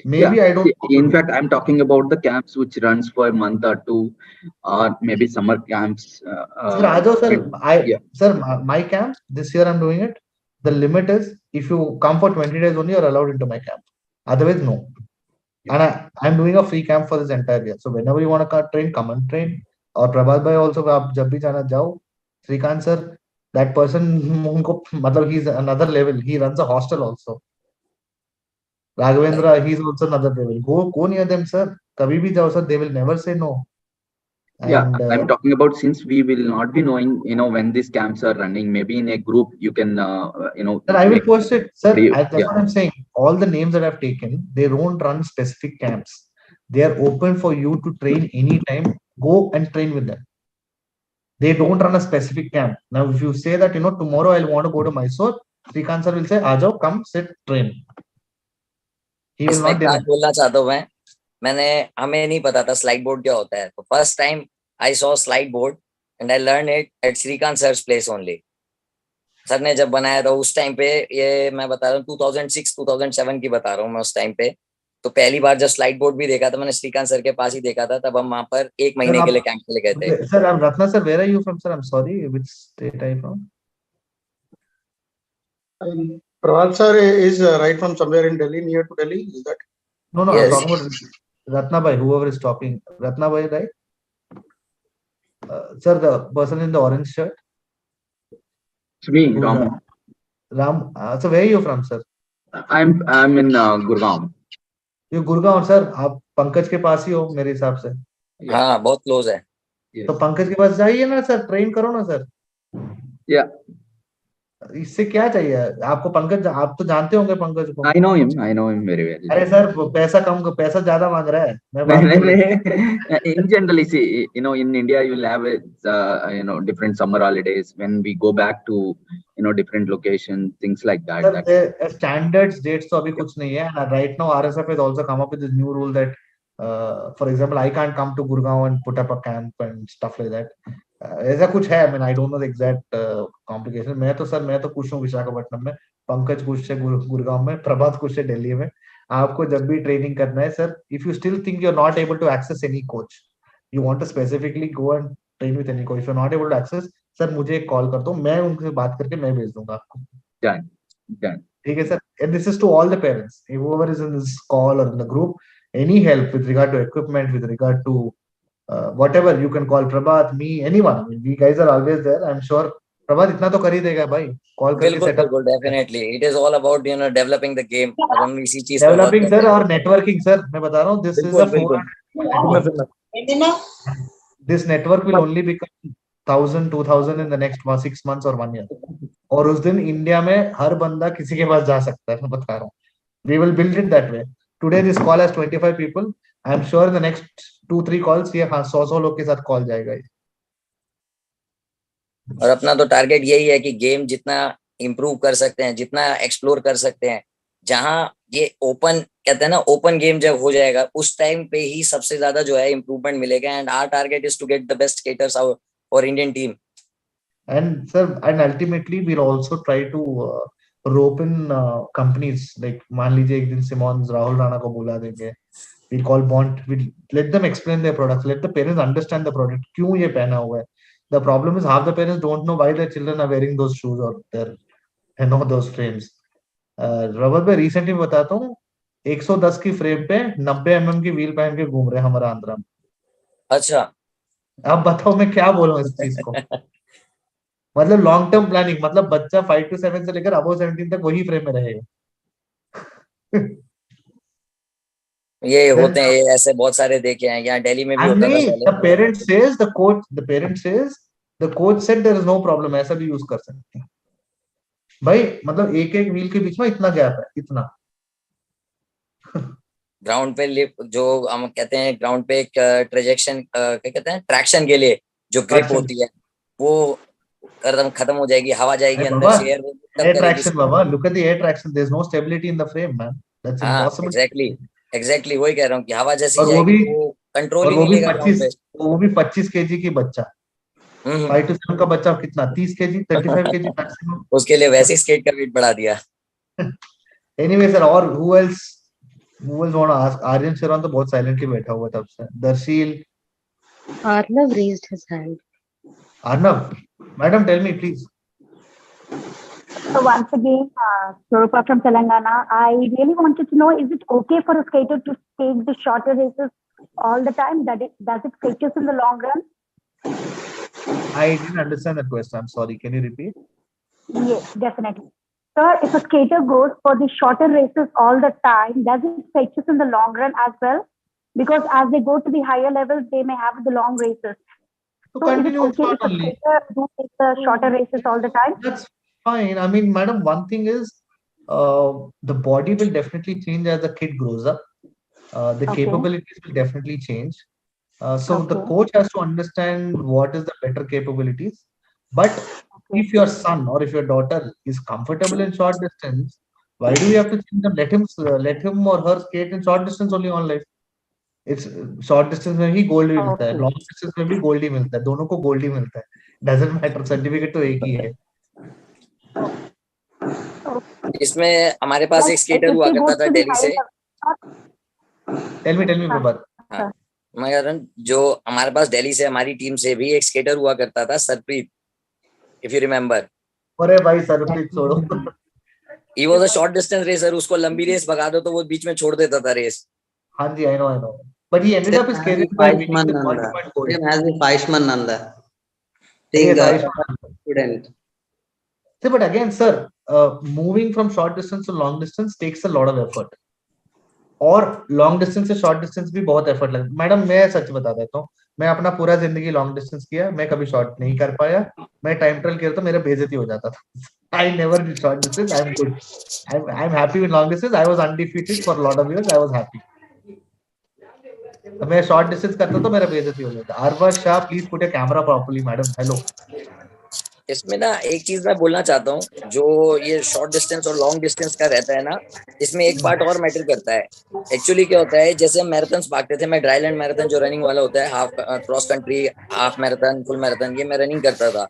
Maybe I don't. In fact, I'm talking about the camps which runs for a month or two, or maybe summer camps. Sir, sir, my camp this year I'm doing it. The limit is if you come for 20 days only, you're allowed into my camp. Otherwise, no. And I'm doing a free camp for this entire year. So whenever you want to train, come and train. Or Prabhat bhai also, आप जब भी जाना जाओ. Srikanth sir, that person, उनको मतलब he's another level. He runs a hostel also. Raghavendra, he's also another level. Go near them, sir. कभी भी जाओ, sir. They will never say no. And, I'm talking about, since we will not be knowing, when these camps are running, maybe in a group you can, Sir, I will post it, sir. That's what I'm saying. All the names that I've taken, they don't run specific camps. They are open for you to train anytime. Go and train with them. They don't run a specific camp. Now, if you say that, tomorrow I'll want to go to Mysore, Srikanth sir will say, Aajao, come, sit, train. He will not deny. बोलना चाहता हूँ मैंने हमें नहीं पता था slide board क्या होता है. तो first time I saw slide board and I learn it at Shrikant sir's place only. Sir ने जब बनाया था उस टाइम पे, ये मैं बता रहा हूँ 2006-2007 की बता रहा हूँ मैं उस टाइम पे. तो पहली बार जब स्लाइड बोर्ड भी देखा था मैंने श्रीकांत सर के पास ही देखा था. तब हम वहां पर 1 महीने के लिए कैंप के लिए गए थे. Sir, I'm Ratna sir. Where are you from, sir? I'm sorry. Which state are you from? Prabhat sir is right from somewhere in Delhi, near to Delhi. Is that? No, yes. I'm talking about Ratna bhai, whoever is talking. Ratna bhai, right? Sir, the person in the orange shirt. It's me, Ram. Ram. So where are you from, sir? I'm in Gurgaon. You Gurgaon, sir. आप पंकज के पास ही हो मेरे हिसाब से. हाँ, बहुत close है. तो पंकज के पास जाइए ना सर, ट्रेन करो ना सर. Yeah. इससे क्या चाहिए आपको? पंकज, आप तो जानते होंगे पंकज को. I know him very well. अरे सर, पैसा ज्यादा मांग रहा है. In general, see, in India you will have it, different summer holidays when we go back to, different locations, things like that. Sir, standards dates तो अभी कुछ नहीं है. Right now, RSF has also come up with this new rule that, for example, I can't come to Gurgaon and put up a camp and stuff like that. ऐसा कुछ है. I mean, I don't know the exact complication. मैं तो खुश हूँ विशाखापट्टनम में, पंकज खुश है गुड़गांव में, प्रभात खुश है दिल्ली में. आपको जब भी ट्रेनिंग करना है sir, if you still think you're not able to access any coach, you want to specifically go and train with any coach, if you're not able to access, sir मुझे एक कॉल कर दो, मैं उनसे बात करके मैं भेज दूंगा आपको. Done. ठीक है sir. And this is to all the parents, whoever is in this call or in the group, any help with regard to equipment, with regard to whatever, you can call Prabhat, me, anyone. I mean, we guys are always there. I'm sure Prabhat इतना तो कर ही देगा भाई. Call करके set up. Definitely. It is all about developing the game. हम इसी चीज Developing sir और networking sir. मैं बता रहा हूँ, this is a 400. This network will only become 1,000, 2,000 in the next 6 months or 1 year. और उस दिन इंडिया में हर बंदा किसी के पास जा सकता है. मैं बता रहा हूँ. We will build it that way. Today this call has 25 people. I'm sure in the next 2-3 calls ये 100 लोग के साथ कॉल जाएगा. और अपना तो टारगेट यही है कि गेम जितना इम्प्रूव कर सकते हैं, जितना एक्सप्लोर कर सकते हैं, जहां ये ओपन कहते हैं ना, ओपन गेम जब हो जाएगा उस टाइम पे ही सबसे ज्यादा जो है इम्प्रूवमेंट मिलेगा. And our target is to get the best skaters for Indian team. And sir, and ultimately we'll also try to rope in companies like, मान लीजिए एक दिन सिमोन्स राहुल राणा को बुला देंगे. We'll call Bond. We'll let them explain their products. Let the parents understand the product. क्यों ये पहना हुआ है? The problem is half the parents don't know why their children are wearing those shoes or their, those frames. Rubber पे recently बताता हूँ, 110 की frame पे 90 mm की व्हील पहन के घूम रहे हैं हमारा आंध्रा में. अच्छा, अब बताओ मैं क्या बोलूं इस चीज को. मतलब लॉन्ग टर्म प्लानिंग, मतलब बच्चा 5 to 7 से लेकर अबव 17 तक वही फ्रेम में रहेगा। ये होते हैं, ये ऐसे बहुत सारे देखे हैं, यहाँ दिल्ली में भी होता था पहले। the parent says the coach said there is no problem, ऐसा भी यूज कर सकते हैं भाई, मतलब एक एक व्हील के बीच में इतना गैप है, इतना। ग्राउंड पे जो हम कहते हैं ग्राउंड पे एक ट्रेजेक्शन क्या कहते हैं, ट्रैक्शन के लिए जो ग्रिप होती है वो एकदम खत्म हो जाएगी, हवा जाएगी अंदर से, एयर तब air करेगी। traction Baba, look at the air traction, there's no stability in the frame man, that's हाँ impossible। एग्जैक्टली वही कह रहा हूँ कि हवा जैसी और जाएगी तो वो कंट्रोल ही नहीं लेगा ग्राउंड पे। वो भी 25 kg की बच्चा, 5 to 7 का बच्चा कितना, 30 kg, 35 kg मैक्सिमम। उसके लिए वैसे स्केट का वेट बढ़ा दिया। Anyway sir, और who else want to ask? Aryan शरण तो बहुत साइलेंटली बैठा हुआ तब से। Darsheel, Arnav raised his hand. Arnav, madam, tell me please. So once again, Swarupa from Telangana, I really wanted to know, is it okay for a skater to take the shorter races all the time? Does it fetch us in the long run? I didn't understand the question. I'm sorry. Can you repeat? Yes, definitely. Sir, if a skater goes for the shorter races all the time, does it fetch us in the long run as well? Because as they go to the higher levels, they may have the long races. So is it okay if a skater do take the shorter races all the time? That's fine. I mean, madam, one thing is the body will definitely change as the kid grows up. The capabilities will definitely change. So the coach has to understand what is the better capabilities. But if your son or if your daughter is comfortable in short distance, why do we have to change them? Let him or her skate in short distance only on life. It's short distance में भी gold भी मिलता है, long distance में भी gold ही मिलता है, दोनों को गोल्ड ही मिलता है, डजंट मैटर, सर्टिफिकेट तो एक ही है। इसमें हमारे पास एक स्केटर हुआ करता था दिल्ली से। टेल मी प्रभात। हाँ, मैं कह रहा हूँ जो हमारे पास दिल्ली से हमारी टीम से भी एक स्केटर हुआ करता था, सरप्रीत, इफ यू रिमेम्बर। अरे भाई सरप्रीत छोड़ो। He was a short distance racer, उसको लंबी रेस भगा दो तो वो बीच में छोड़ देता था रेस। हाँ जी, I know. But he ended up his career by winning the qualified gold. Same as the Faishman Nanda. Student. See, but again, sir, moving from short distance to long distance takes a lot of effort. और long distance से short distance भी बहुत effort लगता है। Madam मैं सच बता देता हूँ, मैं अपना पूरा जिंदगी लॉन्ग डिस्टेंस किया, मैं कभी शॉर्ट नहीं कर पाया। मैं टाइम ट्रायल किया तो मेरा बेइज्जती हो जाता था। I never did short distance, I am good, I am happy with long distance, I was undefeated for lot of years, I was happy. तो मैं शॉर्ट डिस्टेंस करता तो मेरा बेइज्जती हो जाता। Arwa Shah, please put your camera properly madam. Hello. इसमें ना एक चीज मैं बोलना चाहता हूँ, जो ये शॉर्ट डिस्टेंस और लॉन्ग डिस्टेंस का रहता है ना, इसमें एक पार्ट और मैटर करता है। एक्चुअली क्या होता है, जैसे हम मैराथन भागते थे, मैं ड्राईलैंड मैराथन जो रनिंग वाला होता है, half cross country, half marathon, full marathon, ये मैं रनिंग करता था।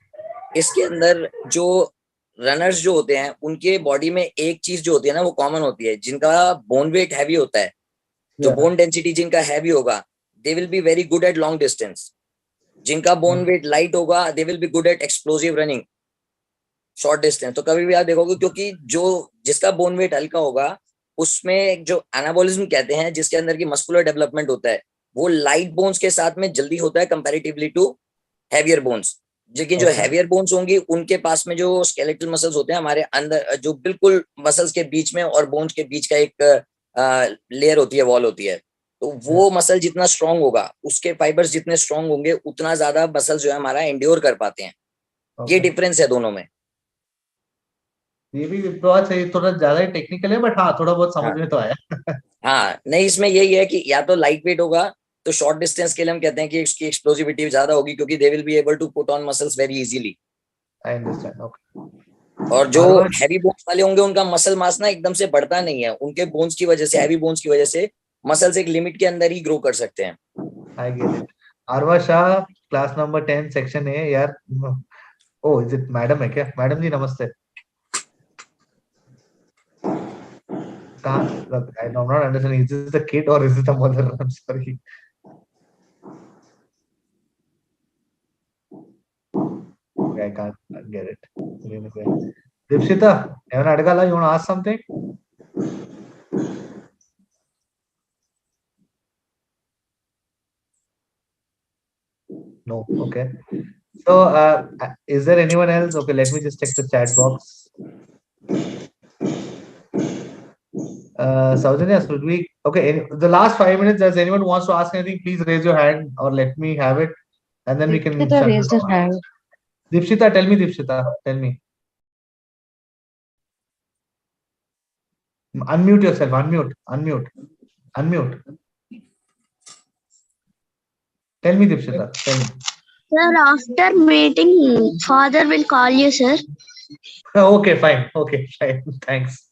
इसके अंदर जो रनर्स जो होते हैं उनके बॉडी में एक चीज जो होती है ना वो कॉमन होती है, जिनका बोन वेट हैवी होता है, जो बोन डेंसिटी जिनका हैवी होगा, दे will be very good at long distance. जिनका बोन वेट लाइट होगा, दे will be good at explosive running short distance. तो कभी भी आप देखोगे, क्योंकि जो जिसका बोन वेट हल्का होगा उसमें जो एनाबॉलिज्म कहते हैं, जिसके अंदर की मस्कुलर डेवलपमेंट होता है, वो लाइट बोन्स के साथ में जल्दी होता है कंपैरेटिवली टू हैवियर बोन्स। लेकिन जो हैवियर बोन्स होंगी उनके पास में जो स्केलेटल मसल्स होते हैं हमारे अंदर, जो बिल्कुल मसल्स के बीच में और बोन्स के बीच का एक लेयर होती है, वॉल होती है, तो वो मसल जितना स्ट्रांग होगा, उसके फाइबर्स जितने स्ट्रांग होंगे, उतना ज्यादा मसल जो है हमारा एंड्योर कर पाते हैं। ये डिफरेंस है दोनों में। ये भी बहुत सही, थोड़ा ज्यादा ही टेक्निकल है, बट हाँ थोड़ा बहुत समझ में तो आया। हाँ नहीं, इसमें यही है कि या तो लाइट वेट होगा तो शॉर्ट डिस्टेंस के लिए हम कहते हैं कि उसकी एक्सप्लोसिविटी ज्यादा होगी, क्योंकि they will be able to put on muscles very easily. I understand, okay. और जो हैवी बोन्स वाले होंगे उनका मसल मास ना एकदम से बढ़ता नहीं है, उनके बोन्स की वजह से, हैवी बोन्स की वजह से मसल्स एक लिमिट के अंदर ही ग्रो कर सकते हैं। I get it. Arwa Shah, class number 10 section A यार। ओ इज इट मैडम है क्या? मैडम जी नमस्ते। Look, I'm not understanding. Is this the kid or is it the mother? I'm sorry. Okay, I can't get it. Dipshita, Evan Adgala, you want to ask something? No. Okay. So, is there anyone else? Okay, let me just check the chat box. Saujanya, should we? Okay, the last 5 minutes. Does anyone wants to ask anything? Please raise your hand or let me have it, and then we can. Dipshita raised her hand. Dipshita, tell me, Dipshita, tell me. Unmute yourself. Unmute. Tell me, Dipshita. Tell me. Sir, after meeting, father will call you, sir. Okay, fine. Okay, fine. Thanks.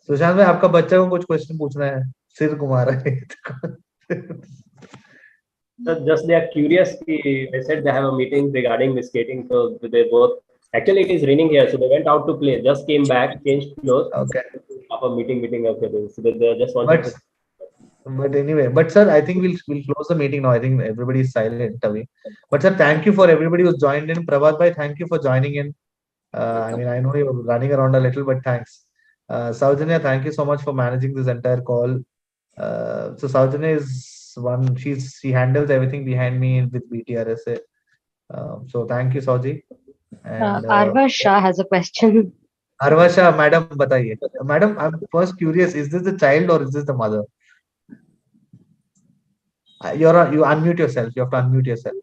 Sushant भाई, आपका बच्चा को कुछ question पूछना है, सिर घुमा रहा है. So just they are curious. They said they have a meeting regarding the skating. So they both, actually it is raining here, so they went out to play. Just came back, changed clothes. Okay. Have a meeting. Okay. So they just wanted to. But anyway, sir, I think we'll close the meeting now. I think everybody is silent away. But sir, thank you for everybody who's joined in. Prabhat bhai, thank you for joining in. I mean, I know you're running around a little, but thanks. Saujanya, thank you so much for managing this entire call. So Saujanya is one. She handles everything behind me with Btrsa. So thank you, Sauji. And Arva Shah has a question. Arva Shah, madam, bataiye. Madam, I'm first curious. Is this the child or is this the mother? You unmute yourself. You have to unmute yourself.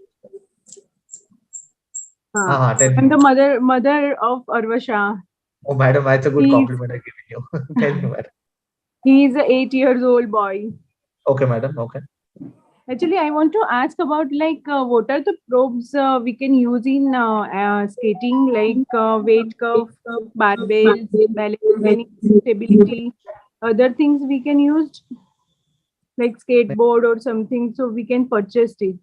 I'm the mother of Arva Shah. Oh, madam, that's a good compliment I'm giving you. Tell me, madam. He's an 8 years old boy. Okay, madam. Okay. Actually, I want to ask about what are the probes we can use in skating, like weight curve, barbells, balance mechanics, stability, other things we can use, like skateboard or something, so we can purchase it.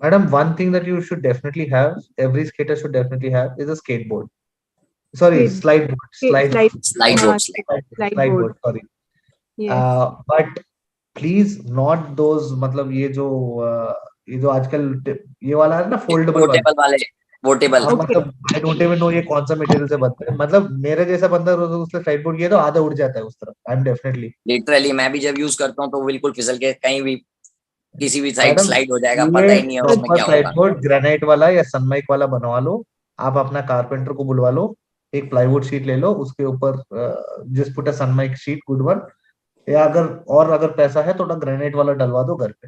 Madam, one thing that you should definitely have, every skater should definitely have, is a skateboard. Sorry, slideboard. Slideboard. Sorry. Yes. But please not those. मतलब ये जो आजकल ये वाला है ना foldable वाला. Portable. मतलब I don't even know ये कौन सा मटेरियल से बनता है. मतलब मेरे जैसा बंदा उससे स्लाइडबोर्ड किया तो आधा उड़ जाता है उस तरफ. I'm definitely. Literally, मैं भी जब यूज करता हूँ तो बिल्कुल फिसल के कहीं भी किसी भी साइड स्लाइड हो जाएगा, पता ही नहीं है उसमें क्या होगा. स्लाइडबोर्ड ग्रेनाइट वाला या सनमाइक वाला बनवा लो. आप अपना कारपेंटर को बुलवा लो, एक प्लाईवुड शीट ले लो, उसके ऊपर just put a Sunmica sheet, good one. या अगर पैसा है तो ग्रेनाइट वाला डलवा दो घर पे.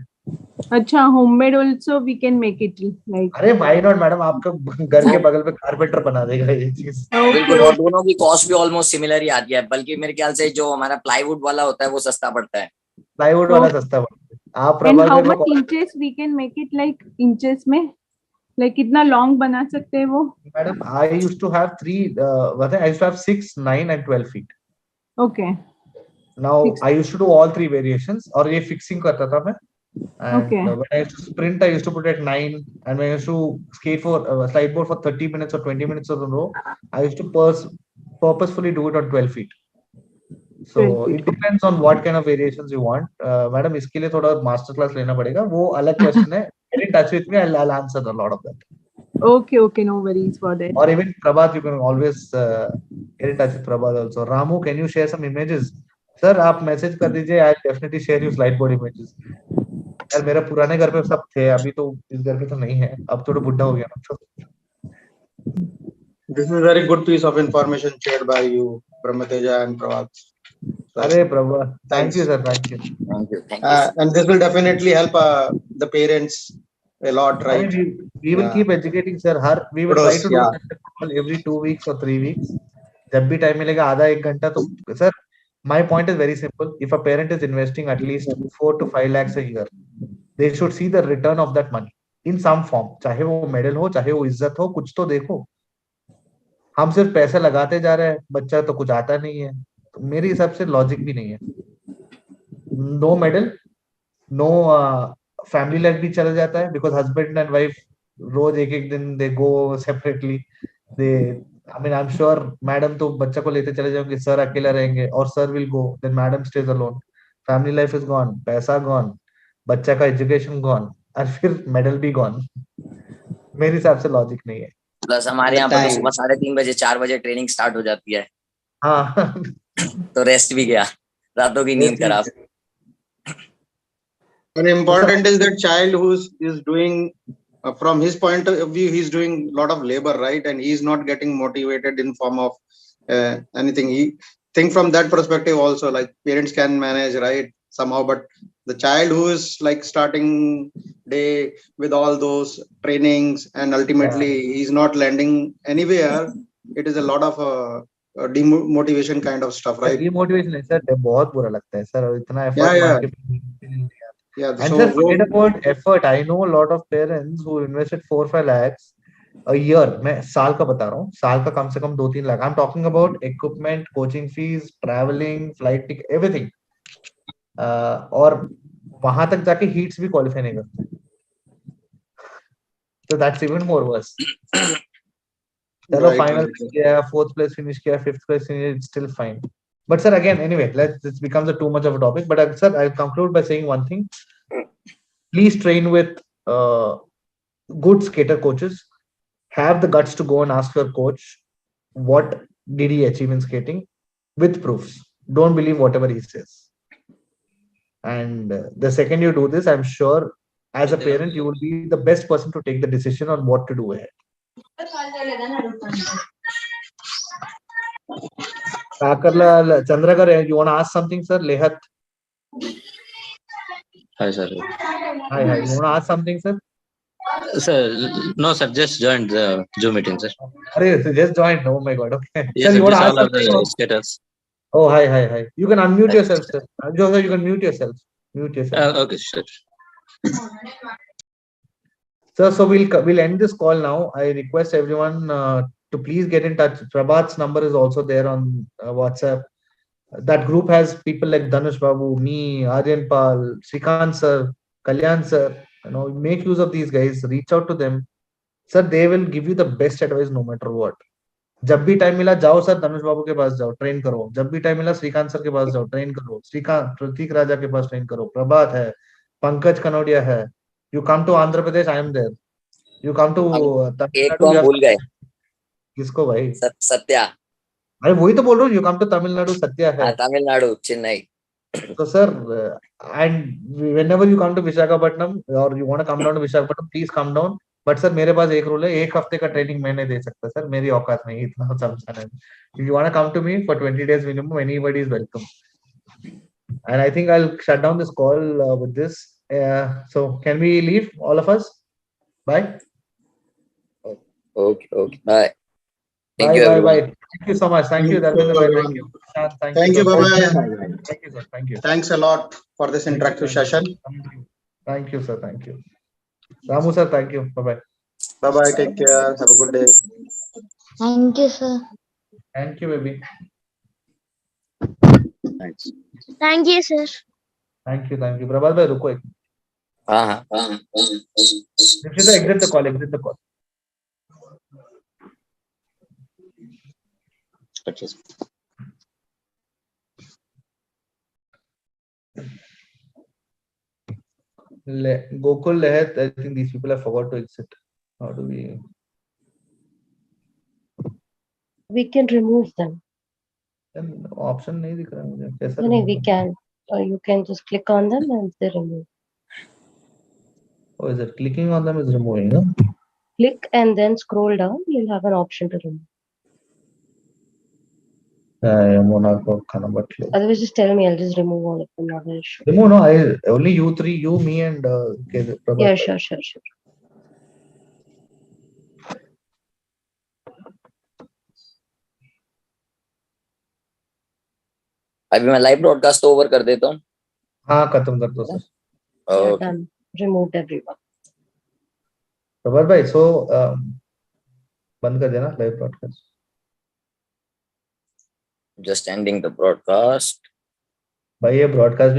अच्छा, homemade also we can make it like. अरे व्हाई नॉट मैडम, आपका घर के बगल पे कारपेंटर बना देगा ये चीज. बिल्कुल, और दोनों की कॉस्ट भी ऑलमोस्ट सिमिलर ही आती है, बल्कि मेरे ख्याल से जो हमारा प्लाईवुड वाला होता है वो सस्ता पड़ता है. प्लाईवुड वाला सस्ता पड़ता है. आप and how much inches we can make it, like inches में, लाइक कितना लॉन्ग बना सकते हैं वो? Madam, I used to have 6, 9 and 12 feet. Okay. Now I used to do all three variations, और ये fixing करता था मैं. And okay. When I used to sprint, I used to put at 9, and when I used to skate for slideboard for 30 minutes or 20 minutes in a row, I used to purposefully do it on 12 feet. So it depends on what kind of variations you want. Madam, इसके लिए थोड़ा master class लेना पड़ेगा. वो अलग question है. Get in touch with me. I'll answer a lot of that. Okay, no worries for that. Or even Prabhat, you can always get in touch with Prabhat also. Ramu, can you share some images? Sir, आप message कर दीजिए. I'll definitely share you slideboard images. यार मेरा पुराने घर पे सब थे, अभी तो इस घर पे तो नहीं है. अब थोड़ा बुढ़ा हो गया ना. This is a very good piece of information shared by you, Brahmateja and Prabhat. अरे Prabhat, thank you sir, thank you. And this will definitely help the parents a lot, right? We will keep educating sir. We will try to do every 2 weeks or 3 weeks. जब भी time मिलेगा आधा 1 घंटा तो sir. My point is very simple. If a parent is investing at least 4 to 5 lakhs a year, they should see the return of that money in some form. चाहे वो medal हो, चाहे वो इज्जत हो, कुछ तो देखो. हम सिर्फ पैसे लगाते जा रहे हैं, बच्चा तो कुछ आता नहीं है. तो मेरे हिसाब से लॉजिक भी नहीं है. No medal, no family life भी चला जाता है, because husband and wife रोज एक दिन they go separately. I mean, I'm sure madam तो बच्चा को लेते चले जाएंगे, सर अकेला रहेंगे, और sir will go, then madam stays alone. Family life is gone, पैसा gone, बच्चा का एजुकेशन gone, और फिर मेडल भी gone. मेरे हिसाब से लॉजिक नहीं है. प्लस हमारे यहाँ पर तो सुबह 3:30 बजे 4 बजे ट्रेनिंग स्टार्ट हो जाती है. हाँ. तो रेस्ट भी गया, रातों की नींद खराब. And important is that child is doing, from his point of view, he's doing a lot of labor, right? And he's not getting motivated in form of anything. He think from that perspective also, like parents can manage, right? Somehow, but the child who is like starting day with all those trainings and ultimately he's not landing anywhere, it is a lot of demotivation kind of stuff, right? Demotivation है sir, बहुत बुरा लगता है sir, इतना Yeah, effort मार yeah. के Yeah, and so sir, forget about effort. I know a lot of parents who invested 4-5 lakhs a year. मैं साल का बता रहा हूँ, साल का कम से कम 2-3 lakh. I'm talking about equipment, coaching fees, traveling, flight ticket, everything. और वहां तक जाके heats भी qualify नहीं करते. So that's even more worse. चलो Right, final right. किया, 4th place finish किया, 5th place finish, it's still fine. But sir, again, anyway, this becomes too much of a topic. But sir, I'll conclude by saying one thing. Please train with good skater coaches. Have the guts to go and ask your coach what did he achieve in skating with proofs. Don't believe whatever he says. And the second you do this, I'm sure as a parent you will be the best person to take the decision on what to do ahead. Chandrakar, you want to ask something, sir? Lehat. Hi, sir. Hi. You want to ask something, sir? Sir, no, sir. Just joined the Zoom meeting, sir. So just joined. Oh my God. Okay. Yes, Sir, you sir. want to These ask all are something? the skaters. Oh, hi. You can unmute yourself, sir. Joseph, you can mute yourself. Mute yourself. Okay, sure. So we'll end this call now. I request everyone to please get in touch. Prabhat's number is also there on WhatsApp. That group has people like Dhanush Babu, me, Aryan Pal, Srikant sir, Kalyan sir. Make use of these guys. Reach out to them. Sir, they will give you the best advice no matter what. जब भी time मिला जाओ sir धनुष बाबू के पास जाओ train करो. जब भी time मिला श्रीकांत सर के पास जाओ ट्रेन करो. श्रीकांत प्रतीक राजा के पास ट्रेन करो. प्रभात है, पंकज कनौडिया है. You come to Andhra Pradesh, I am there. You come to एक को हम भूल गए. किसको भाई? सत्या. अरे वही तो बोल रहा हूँ. You come to Tamil Nadu, Satya है. Tamil Nadu, Chennai. So sir, and whenever you come to Visakhapatnam or you want to come down to Visakhapatnam, please come down. But sir मेरे पास एक रूल है, एक हफ्ते का ट्रेनिंग मैं नहीं दे सकता सर, मेरी औकात नहीं इतना समझाना है. If you want to come to me for 20 days minimum, anybody is welcome. And I think I'll shut down this call with this. So can we leave, all of us? Bye. Okay. Bye. Thank you, everyone. Bye. Thank you so much. Thank you, Dharmendra bhai. Thank you. Thank you. Bye-bye. Thank you, sir. Thank you. Thanks a lot for this interactive session. Thank you, sir. Thank you. Ramu sir, thank you. Bye-bye. Bye-bye. Take care. Have a good day. Thank you, sir. Thank you, baby. Thanks. Thank you, sir. Thank you. Prabhat bhai, रुको एक. Exit the call. Gokul Lehat, I think these people have forgot to exit. How do we? We can remove them. Option नहीं दिख रहा मुझे. कैसा? No, we can. Or you can just click on them and they remove. Oh, is it clicking on them is removing? No? Click and then scroll down. You'll have an option to remove. Otherwise, just tell me. I'll just remove all of them. Not an issue. Remove, no. Only you three, you, me, and Prabhat. Yeah, sure. अभी मैं live broadcast over कर देता हूँ. हाँ, खत्म कर दो sir. Yeah, done. Removed everyone. प्रभात भाई, so बंद कर देना live broadcast. Just ending the broadcast. भाई ये ब्रॉडकास्ट